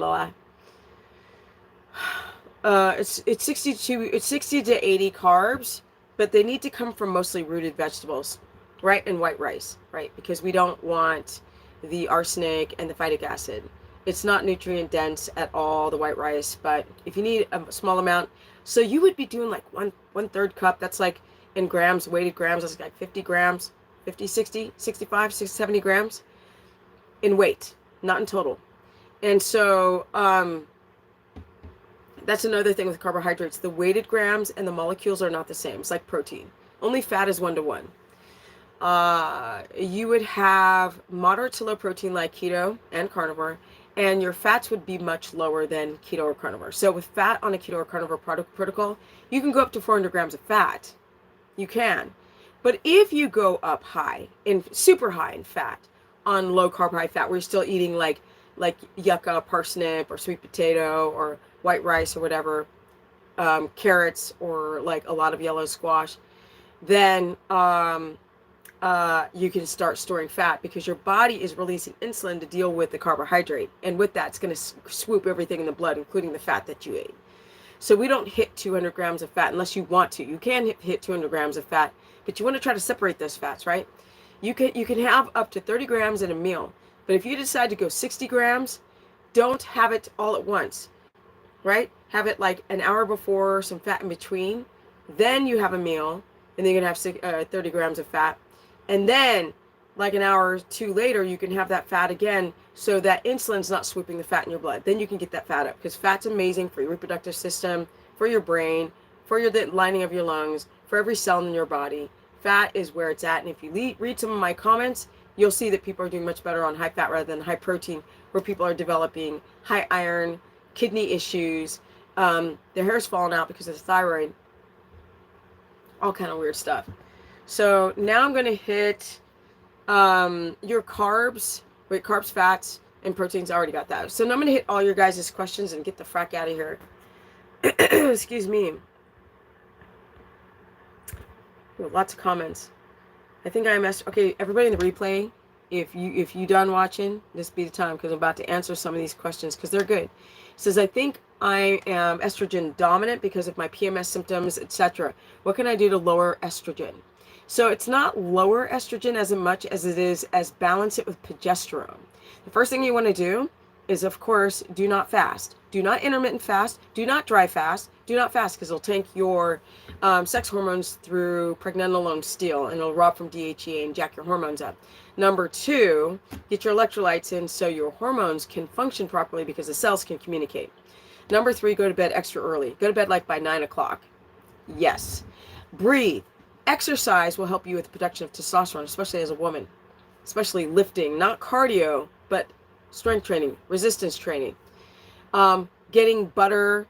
blah. It's 60 to 80 carbs, but they need to come from mostly rooted vegetables, right? And white rice, right? Because we don't want the arsenic and the phytic acid. It's not nutrient dense at all, the white rice, but if you need a small amount, so you would be doing like one third cup. That's like in grams, weighted grams. That's like 50 grams, 50, 60, 65, 60, 70 grams in weight, not in total. And so, that's another thing with carbohydrates. The weighted grams and the molecules are not the same. It's like protein. Only fat is 1-to-1. You would have moderate to low protein like keto and carnivore, and your fats would be much lower than keto or carnivore. So with fat on a keto or carnivore protocol, you can go up to 400 grams of fat. You can. But if you go up high, super high in fat on low carb, high fat, where you're still eating like yucca, parsnip, or sweet potato, or white rice, or whatever, carrots, or like a lot of yellow squash, then you can start storing fat, because your body is releasing insulin to deal with the carbohydrate, and with that, it's going to swoop everything in the blood, including the fat that you ate. So we don't hit 200 grams of fat unless you want to. You can hit 200 grams of fat, but you want to try to separate those fats, right? You can have up to 30 grams in a meal, but if you decide to go 60 grams, don't have it all at once, right? Have it like an hour before, some fat in between. Then you have a meal, and then you're going to have 30 grams of fat. And then, like an hour or two later, you can have that fat again, so that insulin's not swooping the fat in your blood. Then you can get that fat up, because fat's amazing for your reproductive system, for your brain, for the lining of your lungs, for every cell in your body. Fat is where it's at. And if you read some of my comments, you'll see that people are doing much better on high fat rather than high protein, where people are developing high iron, kidney issues, their hair's falling out because of the thyroid, all kind of weird stuff. So now I'm going to hit your carbs. Wait, carbs, fats, and proteins. I already got that. So now I'm going to hit all your guys' questions and get the frack out of here. Excuse me. Ooh, lots of comments. I think I messed. Okay, everybody in the replay, if you done watching, this be the time, because I'm about to answer some of these questions because they're good. It says, I think I am estrogen dominant because of my PMS symptoms, etc. What can I do to lower estrogen? So it's not lower estrogen as much as it is as balance it with progesterone. The first thing you want to do is, of course, do not fast. Do not intermittent fast. Do not dry fast. Do not fast, because it'll tank your sex hormones through pregnenolone steal, and it'll rob from DHEA and jack your hormones up. Number 2, get your electrolytes in so your hormones can function properly, because the cells can communicate. Number 3, go to bed extra early. Go to bed like by 9 o'clock. Yes. Breathe. Exercise will help you with the production of testosterone, especially as a woman. Especially lifting, not cardio, but strength training, resistance training. Getting butter,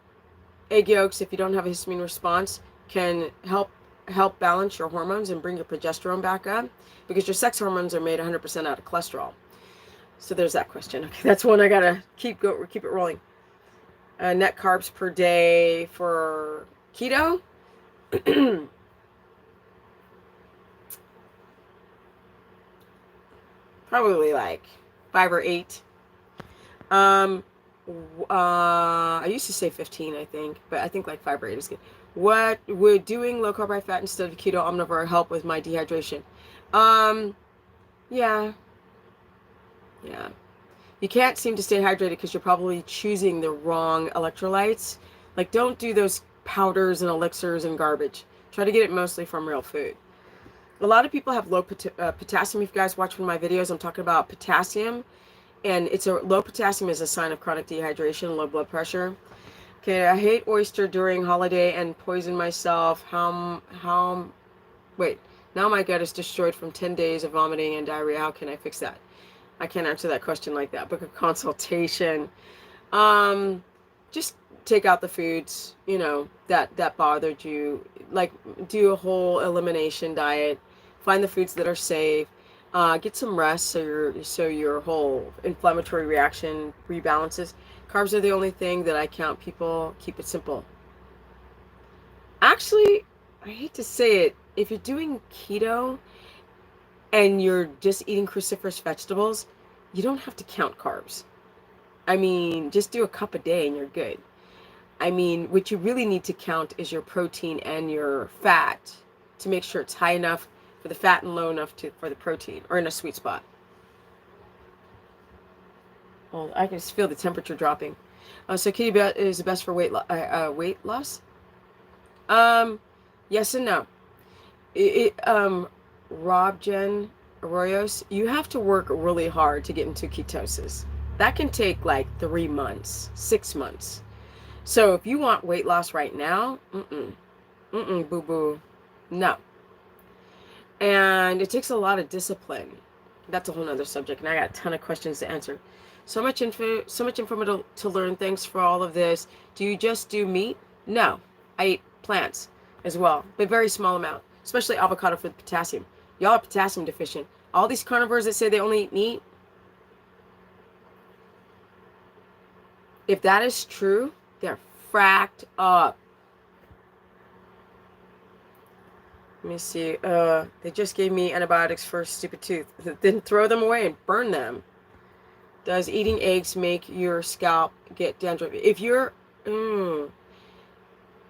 egg yolks, if you don't have a histamine response, can help help balance your hormones and bring your progesterone back up, because your sex hormones are made 100% out of cholesterol. So there's that question. Okay, that's one I gotta keep it rolling. Net carbs per day for keto. Probably like 5 or 8. I used to say 15, I think, but I think like 5 or 8 is good. What would doing low carb high fat instead of keto omnivore help with my dehydration? Yeah. You can't seem to stay hydrated because you're probably choosing the wrong electrolytes. Like, don't do those powders and elixirs and garbage. Try to get it mostly from real food. A lot of people have low potassium. If you guys watch one of my videos, I'm talking about potassium. And low potassium is a sign of chronic dehydration, low blood pressure. Okay, I hate oyster during holiday and poison myself. Wait, now my gut is destroyed from 10 days of vomiting and diarrhea. How can I fix that? I can't answer that question like that. Book a consultation. Just take out the foods, that bothered you. Like, do a whole elimination diet. Find the foods that are safe. Get some rest so your whole inflammatory reaction rebalances. Carbs are the only thing that I count people. Keep it simple. Actually, I hate to say it, if you're doing keto and you're just eating cruciferous vegetables, you don't have to count carbs. I mean, just do a cup a day and you're good. I mean, what you really need to count is your protein and your fat to make sure it's high enough for the fat and low enough for the protein, or in a sweet spot. Well, I can just feel the temperature dropping. So keto is the best for weight loss? Yes and no. Rob Jen Arroyos, you have to work really hard to get into ketosis. That can take like 3 months, 6 months. So if you want weight loss right now, boo-boo, no. And it takes a lot of discipline. That's a whole nother subject, and I got a ton of questions to answer. So much info to learn. Thanks for all of this. Do you just do meat? No, I eat plants as well, but very small amount, especially avocado for the potassium. Y'all are potassium deficient. All these carnivores that say they only eat meat, if that is true, they're fracked up. Let me see. They just gave me antibiotics for a stupid tooth. Then throw them away and burn them. Does eating eggs make your scalp get dandruff? If you're, I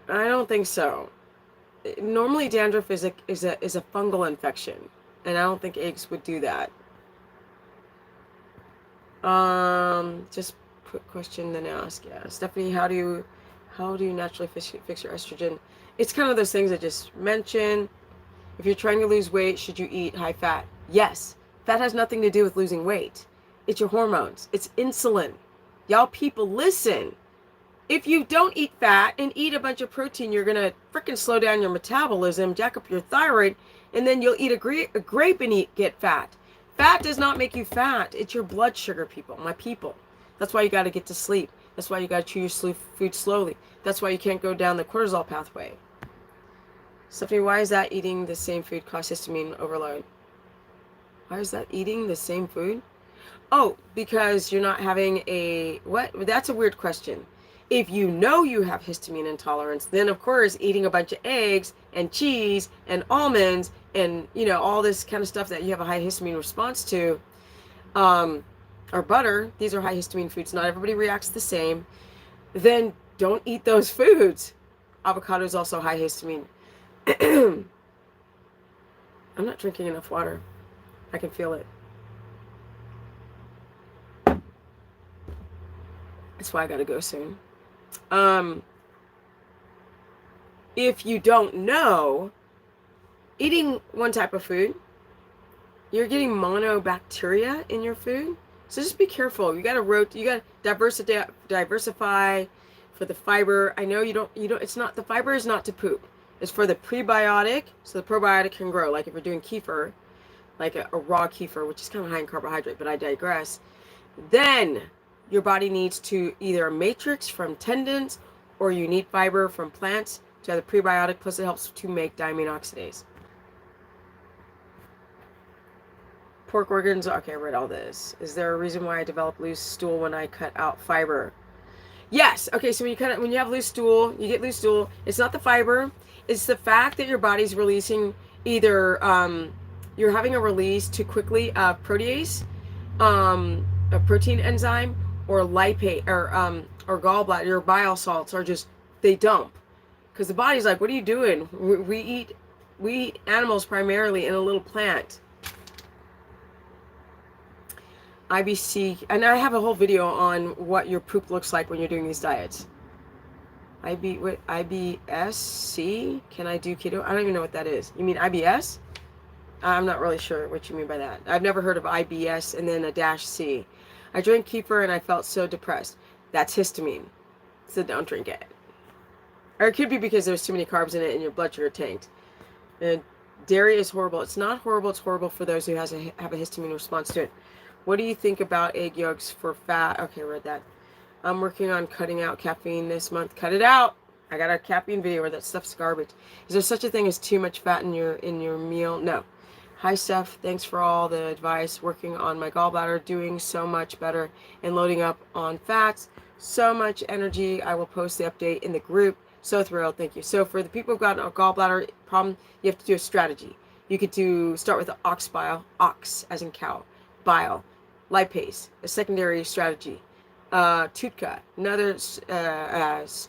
don't think so. Normally, dandruff is a fungal infection, and I don't think eggs would do that. Just quick question then ask. Yeah, Stephanie, how do you naturally fix your estrogen? It's kind of those things I just mentioned. If you're trying to lose weight, should you eat high fat? Yes. Fat has nothing to do with losing weight. It's your hormones. It's insulin. Y'all people, listen. If you don't eat fat and eat a bunch of protein, you're going to freaking slow down your metabolism, jack up your thyroid, and then you'll eat a grape and get fat. Fat does not make you fat. It's your blood sugar, people, my people. That's why you got to get to sleep. That's why you got to chew your food slowly. That's why you can't go down the cortisol pathway. Stephanie, why is that eating the same food cause histamine overload? Why is that eating the same food? Oh, because you're not having what? That's a weird question. If you know you have histamine intolerance, then of course eating a bunch of eggs and cheese and almonds and all this kind of stuff that you have a high histamine response to, or butter, these are high histamine foods. Not everybody reacts the same. Then don't eat those foods. Avocado is also high histamine. I'm not drinking enough water. I can feel it. That's why I gotta go soon. If you don't know, eating one type of food, you're getting monobacteria in your food. So just be careful. You gotta diversify for the fiber. I know you don't, the fiber is not to poop. It's for the prebiotic, so the probiotic can grow. Like if you're doing kefir, like a raw kefir, which is kind of high in carbohydrate, but I digress. Then your body needs to either a matrix from tendons or you need fiber from plants to have the prebiotic, plus it helps to make diamine oxidase. Pork organs, okay, I read all this. Is there a reason why I develop loose stool when I cut out fiber? Yes. Okay, so when you have loose stool, you get loose stool. It's not the fiber. It's the fact that your body's releasing either you're having a release too quickly of protease, a protein enzyme, or lipase, or gallbladder. Your bile salts are just, they dump because the body's like, what are you doing? We eat animals primarily in a little plant. IBC, and I have a whole video on what your poop looks like when you're doing these diets. IBSC? Can I do keto? I don't even know what that is. You mean IBS? I'm not really sure what you mean by that. I've never heard of IBS and then a -C. I drank kefir and I felt so depressed. That's histamine. So don't drink it. Or it could be because there's too many carbs in it and your blood sugar tanked. And dairy is horrible. It's not horrible. It's horrible for those who have a histamine response to it. What do you think about egg yolks for fat? Okay, I read that. I'm working on cutting out caffeine this month. Cut it out. I got a caffeine video where that stuff's garbage. Is there such a thing as too much fat in your meal? No. Hi, Steph. Thanks for all the advice. Working on my gallbladder, doing so much better, and loading up on fats. So much energy. I will post the update in the group. So thrilled. Thank you. So for the people who've got a gallbladder problem, you have to do a strategy. You could start with the ox bile, ox as in cow, bile. Lipase, a secondary strategy. Tutka, another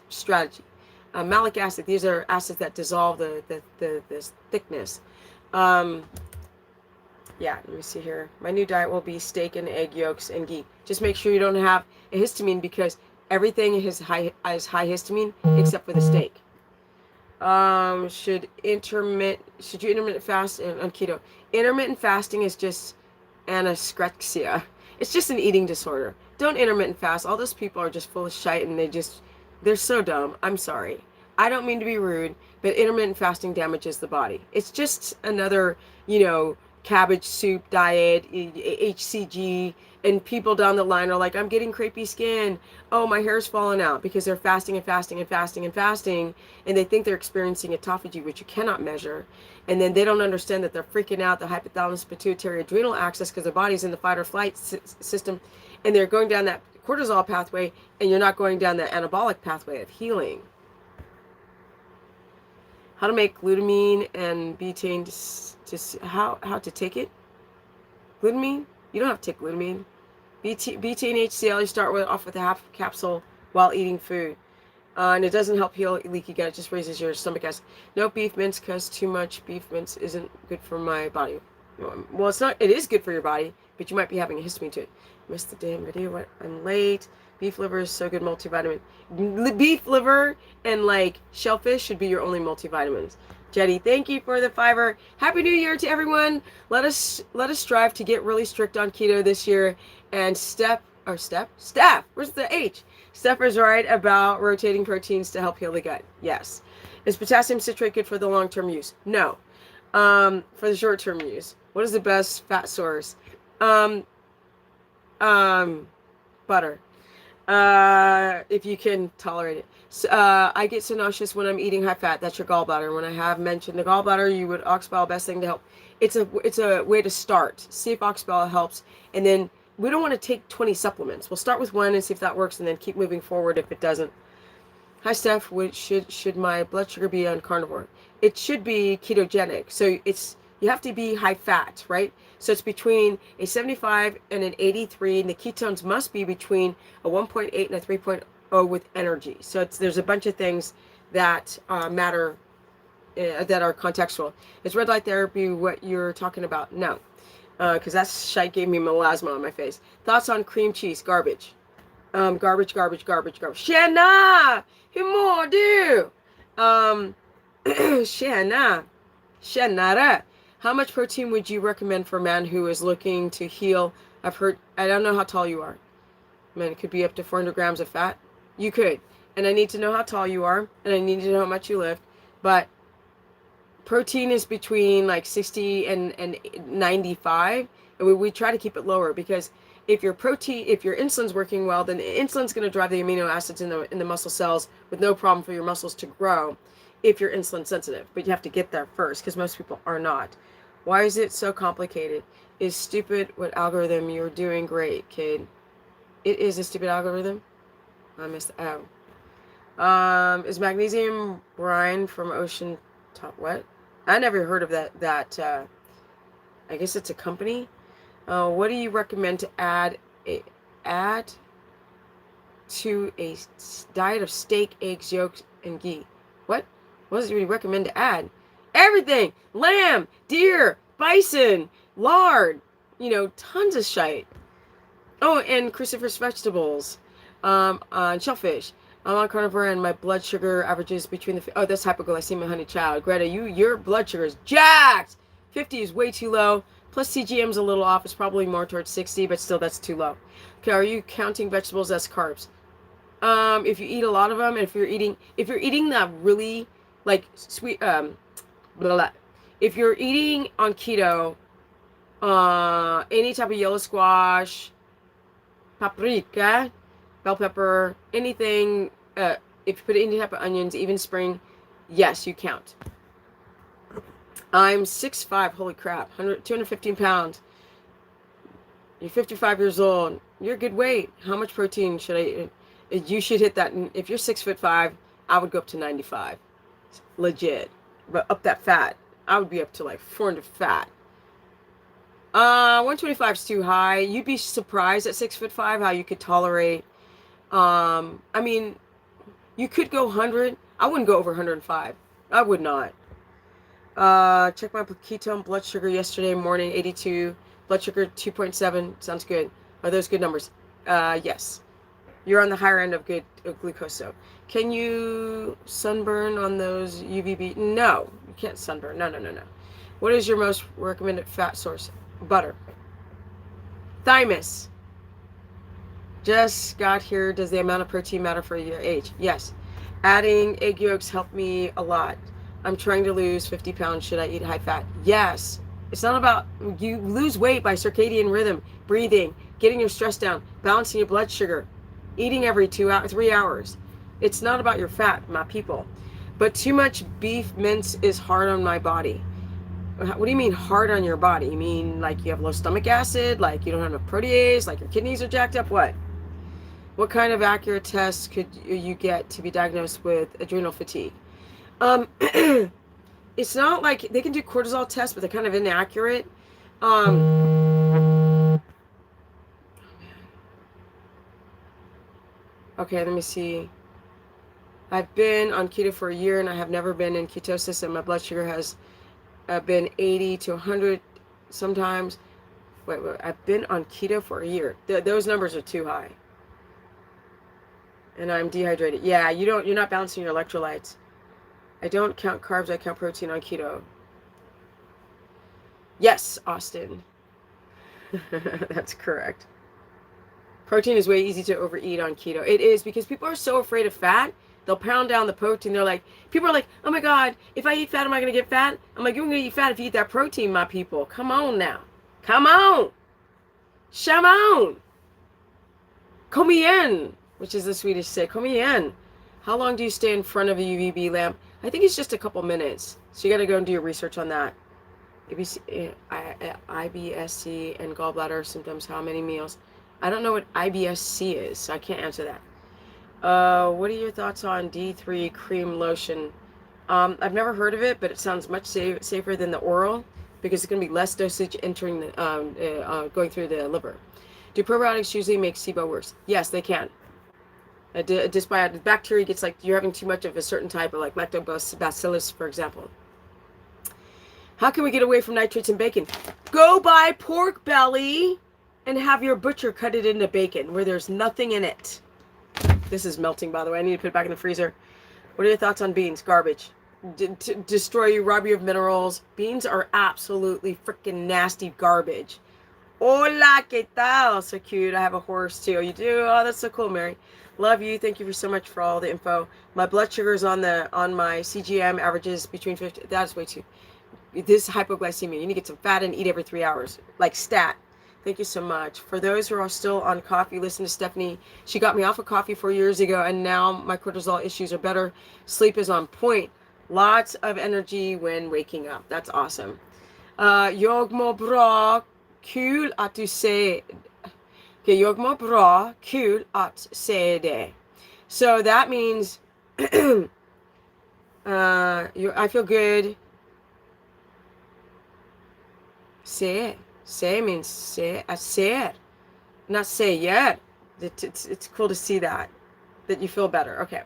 strategy. Malic acid, these are acids that dissolve the thickness. Yeah, let me see here. My new diet will be steak and egg yolks and ghee. Just make sure you don't have a histamine because everything is high histamine except for the steak. Should you intermittent fast on keto? Intermittent fasting is just anorexia. It's just an eating disorder. Don't intermittent fast. All those people are just full of shite and they're so dumb. I'm sorry. I don't mean to be rude, but intermittent fasting damages the body. It's just another, cabbage soup diet, HCG, and people down the line are like, I'm getting crepey skin. Oh, my hair's falling out because they're fasting and fasting and fasting and fasting, and they think they're experiencing autophagy, which you cannot measure. And then they don't understand that they're freaking out the hypothalamus, pituitary, adrenal axis because their body's in the fight or flight system, and they're going down that cortisol pathway, and you're not going down that anabolic pathway of healing. How to make glutamine and betaine, how to take it? Glutamine? You don't have to take glutamine. Betaine HCl, you start off with a half capsule while eating food. And it doesn't help heal leaky gut. It just raises your stomach acid. No beef mince because too much beef mince isn't good for my body. Well, it's not. It is good for your body, but you might be having a histamine to it. Missed the damn video. I'm late. Beef liver is so good multivitamin. Beef liver and shellfish should be your only multivitamins. Jetty, thank you for the $5. Happy New Year to everyone. Let us strive to get really strict on keto this year. And Steph, where's the H? Steph is right about rotating proteins to help heal the gut. Yes. Is potassium citrate good for the long-term use? No. For the short-term use. What is the best fat source? Butter. If you can tolerate it. I get so nauseous when I'm eating high fat. That's your gallbladder. When I have mentioned the gallbladder, you would ox bile, best thing to help. It's a way to start. See if ox bile helps, and then we don't want to take 20 supplements. We'll start with one and see if that works, and then keep moving forward if it doesn't. Hi, Steph. Should my blood sugar be on carnivore? It should be ketogenic. So you have to be high fat, right? So it's between a 75 and an 83, and the ketones must be between a 1.8 and a 3.0 with energy. So there's a bunch of things that matter, that are contextual. Is red light therapy what you're talking about? No, because that shite gave me melasma on my face. Thoughts on cream cheese? Garbage. Garbage. Shanna! Himodu! Shanna. How much protein would you recommend for a man who is looking to heal? I don't know how tall you are. Man, it could be up to 400 grams of fat. You could. And I need to know how tall you are, and I need to know how much you lift. But protein is between 60 and 95. And we try to keep it lower because if your insulin's working well, then insulin's going to drive the amino acids in the muscle cells with no problem for your muscles to grow. if you're insulin sensitive, but you have to get there first because most people are not. Why is it so complicated? Is stupid what algorithm? You're doing great, kid. It is a stupid algorithm. I missed out. Is magnesium brine from ocean top? What? I never heard of that. I guess it's a company. What do you recommend to add to a diet of steak, eggs, yolks, and ghee? What? What does you recommend to add? Everything. Lamb, deer, bison, lard. Tons of shite. Oh, and cruciferous vegetables. Shellfish. I'm on carnivore and my blood sugar averages between that's hypoglycemia, honey child. Greta, your blood sugar is jacked. 50 is way too low. Plus CGM's a little off. It's probably more towards 60, but still that's too low. Okay, are you counting vegetables as carbs? If you eat a lot of them, and if you're eating that really like sweet, blah, blah. If you're eating on keto, any type of yellow squash, paprika, bell pepper, anything, if you put any type of onions, even spring, yes, you count. I'm 6'5", holy crap, 215 pounds. You're 55 years old. You're a good weight. How much protein should I eat? You should hit that. If you're 6'5", I would go up to 95. Legit. But up that fat. I would be up to like 400 fat. 125 is too high. You'd be surprised at 6'5" how you could tolerate. I mean, you could go 100. I wouldn't go over 105. I would not. Check my ketone blood sugar yesterday morning, 82. Blood sugar 2.7. Sounds good. Are those good numbers? Yes. You're on the higher end of good glucose. So, can you sunburn on those UVB? No, you can't sunburn. No. What is your most recommended fat source? Butter. Thymus. Just got here. Does the amount of protein matter for your age? Yes. Adding egg yolks helped me a lot. I'm trying to lose 50 pounds. Should I eat high fat? Yes. It's not about, you lose weight by circadian rhythm, breathing, getting your stress down, balancing your blood sugar, eating every 3 hours. It's not about your fat, my people. But too much beef mince is hard on my body. What do you mean hard on your body? You mean like you have low stomach acid, like you don't have enough protease, like your kidneys are jacked up? What? What kind of accurate tests could you get to be diagnosed with adrenal fatigue? It's not like they can do cortisol tests, but they're kind of inaccurate. Okay, let me see. I've been on keto for a year and I have never been in ketosis, and my blood sugar has been 80 to 100 sometimes. Wait, I've been on keto for a year. Those numbers are too high. And I'm dehydrated. Yeah, you're not balancing your electrolytes. I don't count carbs, I count protein on keto. Yes, Austin. That's correct. Protein is way easy to overeat on keto. It is, because people are so afraid of fat. They'll pound down the protein. They're like, people are like, oh my God, if I eat fat, am I going to get fat? I'm like, you're going to eat fat if you eat that protein, my people. Come on now. Come on. Shamon. Come in, which is the Swedish say. Come in. How long do you stay in front of a UVB lamp? I think it's just a couple minutes. So you got to go and do your research on that. IBSC and gallbladder symptoms, how many meals? I don't know what IBSC is, so I can't answer that. What are your thoughts on D3 cream lotion? I've never heard of it, but it sounds much safer than the oral, because it's going to be less dosage entering the, going through the liver. Do probiotics usually make SIBO worse? Yes, they can. A dysbiotic bacteria gets, like, you're having too much of a certain type of, like, lactobacillus, for example. How can we get away from nitrates in bacon? Go buy pork belly and have your butcher cut it into bacon where there's nothing in it. This is melting, by the way. I need to put it back in the freezer. What are your thoughts on beans? Garbage. Destroy you, rob you of minerals. Beans are absolutely freaking nasty garbage. Hola, ¿qué tal? So cute. I have a horse too. You do? Oh, that's so cool, Mary. Love you. Thank you so much for all the info. My blood sugar is on my CGM averages between 50. That is way too. This hypoglycemia. You need to get some fat and eat every 3 hours. Like stat. Thank you so much. For those who are still on coffee, listen to Stephanie. She got me off of coffee 4 years ago, and now my cortisol issues are better. Sleep is on point. Lots of energy when waking up. That's awesome. Jag mår bra. Kul att du säger. Okay, jag mår bra. Kul att säga det. So that means I feel good. Se means se. I ser, not säger. It's cool to see that you feel better. Okay.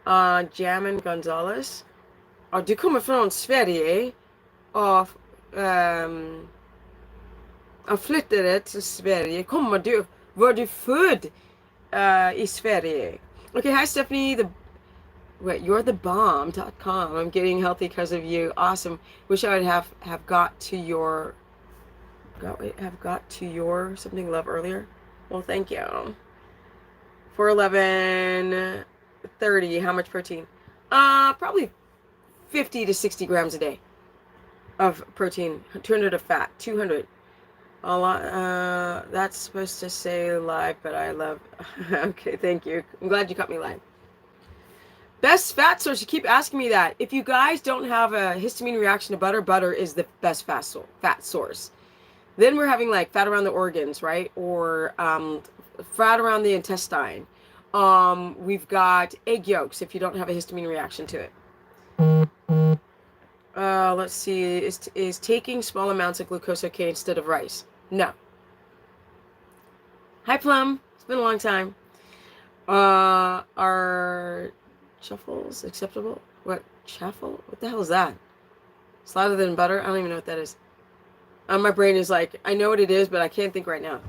Jamin Gonzalez. Du kommer från Sverige och flyttade till Sverige. Var du född i Sverige? Okay, hi Stephanie. You're the bomb.com. I'm getting healthy because of you. Awesome. Wish I would have got to your something love earlier. Well, thank you. 411:30. How much protein? Probably 50 to 60 grams a day of protein. 200 of fat. 200. A lot. That's supposed to say live, but I love. Okay, thank you. I'm glad you caught me live. Best fat source. You keep asking me that. If you guys don't have a histamine reaction to butter, butter is the best fat source. Then we're having like fat around the organs, right? Or fat around the intestine. We've got egg yolks if you don't have a histamine reaction to it. Let's see. Is taking small amounts of glucose okay instead of rice? No. Hi, Plum. It's been a long time. Are truffles acceptable? What? Chaffle? What the hell is that? Slider than butter? I don't even know what that is. My brain is like, I know what it is, but I can't think right now.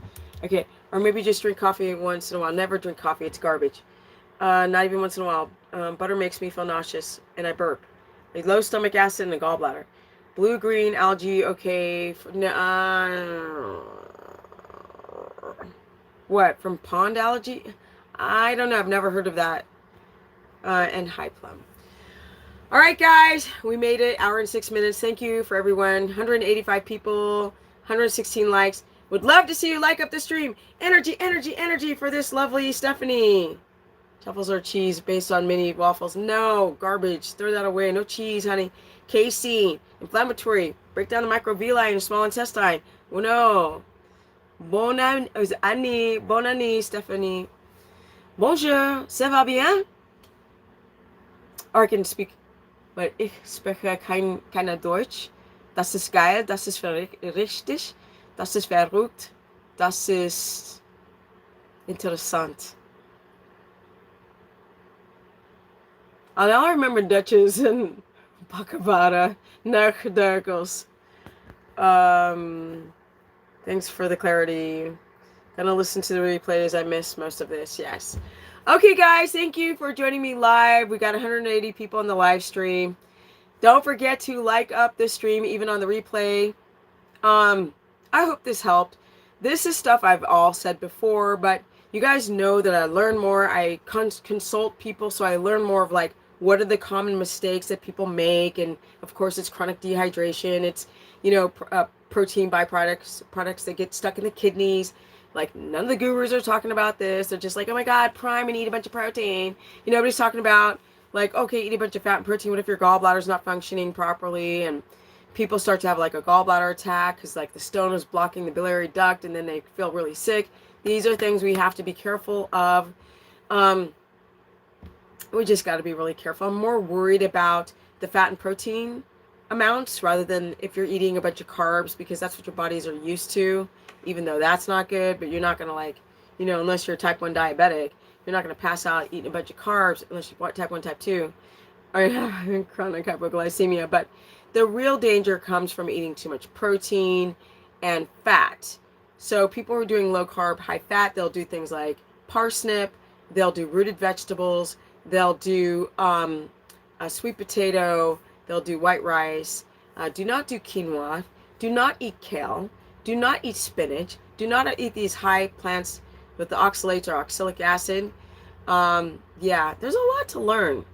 Okay. Or maybe just drink coffee once in a while. Never drink coffee. It's garbage. Not even once in a while. Butter makes me feel nauseous and I burp. Like low stomach acid and a gallbladder. Blue, green, algae, okay. What? From pond algae? I don't know. I've never heard of that. And hi, Plum. All right, guys. We made it. Hour and 6 minutes. Thank you for everyone. 185 people. 116 likes. Would love to see you like up the stream. Energy, energy, energy for this lovely Stephanie. Truffles are cheese based on mini waffles. No, garbage. Throw that away. No cheese, honey. casein, inflammatory. Break down the microvilli in your small intestine. Oh, no. Bonne année, Stephanie. Bonjour, ça va bien? Or I can speak, but ich spreche keine Deutsch. Das ist geil, das ist richtig, das ist verrückt, das ist interessant. All I remember Dutches and Bacavara, Nergderkels. Thanks for the clarity. Gonna listen to the replays. I missed most of this. Yes. Okay, guys. Thank you for joining me live. We got 180 people on the live stream. Don't forget to like up this stream, even on the replay. I hope this helped. This is stuff I've all said before, but you guys know that I learn more. I consult people, so I learn more of like, what are the common mistakes that people make? And of course, it's chronic dehydration. It's, protein products that get stuck in the kidneys. Like, none of the gurus are talking about this. They're just like, oh my God, prime and eat a bunch of protein. Nobody's talking about like, okay, eat a bunch of fat and protein. What if your gallbladder's not functioning properly? And people start to have like a gallbladder attack because like the stone is blocking the biliary duct and then they feel really sick. These are things we have to be careful of. We just got to be really careful. I'm more worried about the fat and protein amounts rather than if you're eating a bunch of carbs, because that's what your bodies are used to, even though that's not good. But you're not going to like, unless you're type 1 diabetic, you're not going to pass out eating a bunch of carbs unless you're type 1, type 2, or chronic hypoglycemia. But the real danger comes from eating too much protein and fat. So people who are doing low carb, high fat, they'll do things like parsnip, they'll do rooted vegetables, they'll do a sweet potato, they'll do white rice. Do not do quinoa. Do not eat kale. Do not eat spinach. Do not eat these high plants with the oxalates or oxalic acid. Yeah, there's a lot to learn.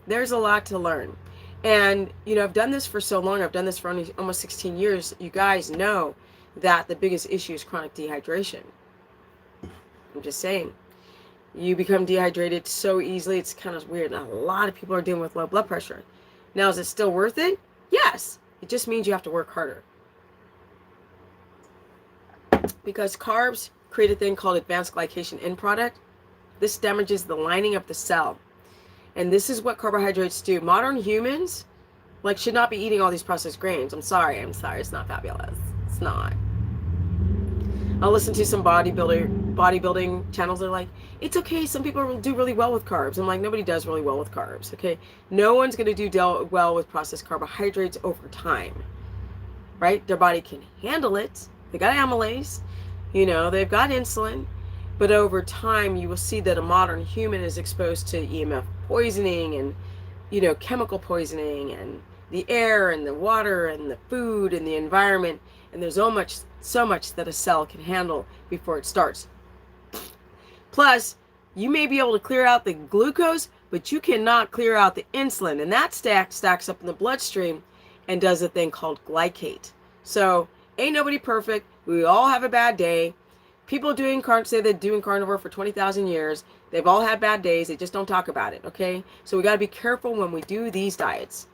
There's a lot to learn. And, I've done this for so long. I've done this for almost 16 years. You guys know that the biggest issue is chronic dehydration. I'm just saying. You become dehydrated so easily. It's kind of weird. Now, a lot of people are dealing with low blood pressure. Now, is it still worth it? Yes. It just means you have to work harder. Because carbs create a thing called advanced glycation end product. This damages the lining of the cell. And this is what carbohydrates do. Modern humans, should not be eating all these processed grains. I'm sorry. It's not fabulous. It's not. I'll listen to some bodybuilding channels that are like, it's okay, some people will do really well with carbs. I'm like, nobody does really well with carbs, okay? No one's going to do well with processed carbohydrates over time, right? Their body can handle it. They got amylase, they've got insulin, but over time you will see that a modern human is exposed to EMF poisoning and, chemical poisoning and the air and the water and the food and the environment, and there's so much that a cell can handle before it starts. Plus, you may be able to clear out the glucose, but you cannot clear out the insulin, and that stacks up in the bloodstream and does a thing called glycate. So, ain't nobody perfect. We all have a bad day. People say they're doing carnivore for 20,000 years. They've all had bad days. They just don't talk about it, okay? So we got to be careful when we do these diets.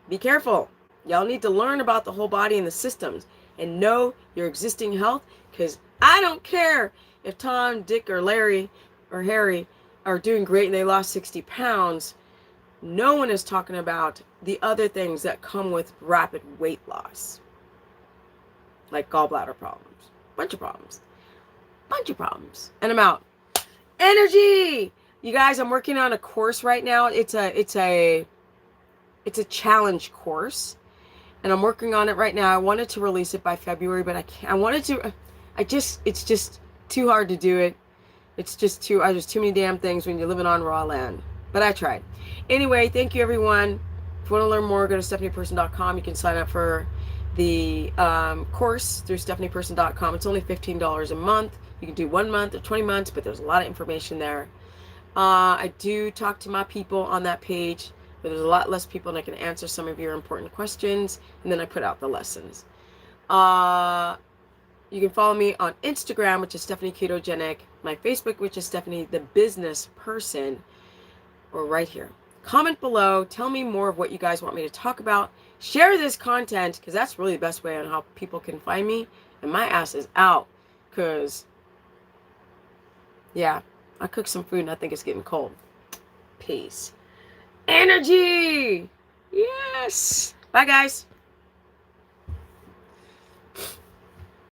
Be careful. Y'all need to learn about the whole body and the systems and know your existing health, because I don't care if Tom, Dick, or Larry, or Harry are doing great and they lost 60 pounds. No one is talking about the other things that come with rapid weight loss, like gallbladder problems. Bunch of problems. And I'm out. Energy! You guys, I'm working on a course right now. It's a challenge course, and I'm working on it right now. I wanted to release it by February, but I can't. It's just too hard to do it. There's too many damn things when you're living on raw land. But I tried. Anyway, thank you, everyone. If you want to learn more, go to stephanieperson.com. You can sign up for the course through stephanieperson.com. It's only $15 a month. You can do 1 month or 20 months, but there's a lot of information there. I do talk to my people on that page, but there's a lot less people, and I can answer some of your important questions, and then I put out the lessons. You can follow me on Instagram, which is Stephanie Ketogenic, my Facebook, which is Stephanie the Business Person, or right here. Comment below. Tell me more of what you guys want me to talk about. Share this content, because that's really the best way on how people can find me. And my ass is out, because, yeah, I cooked some food and I think it's getting cold. Peace. Energy! Yes! Bye, guys.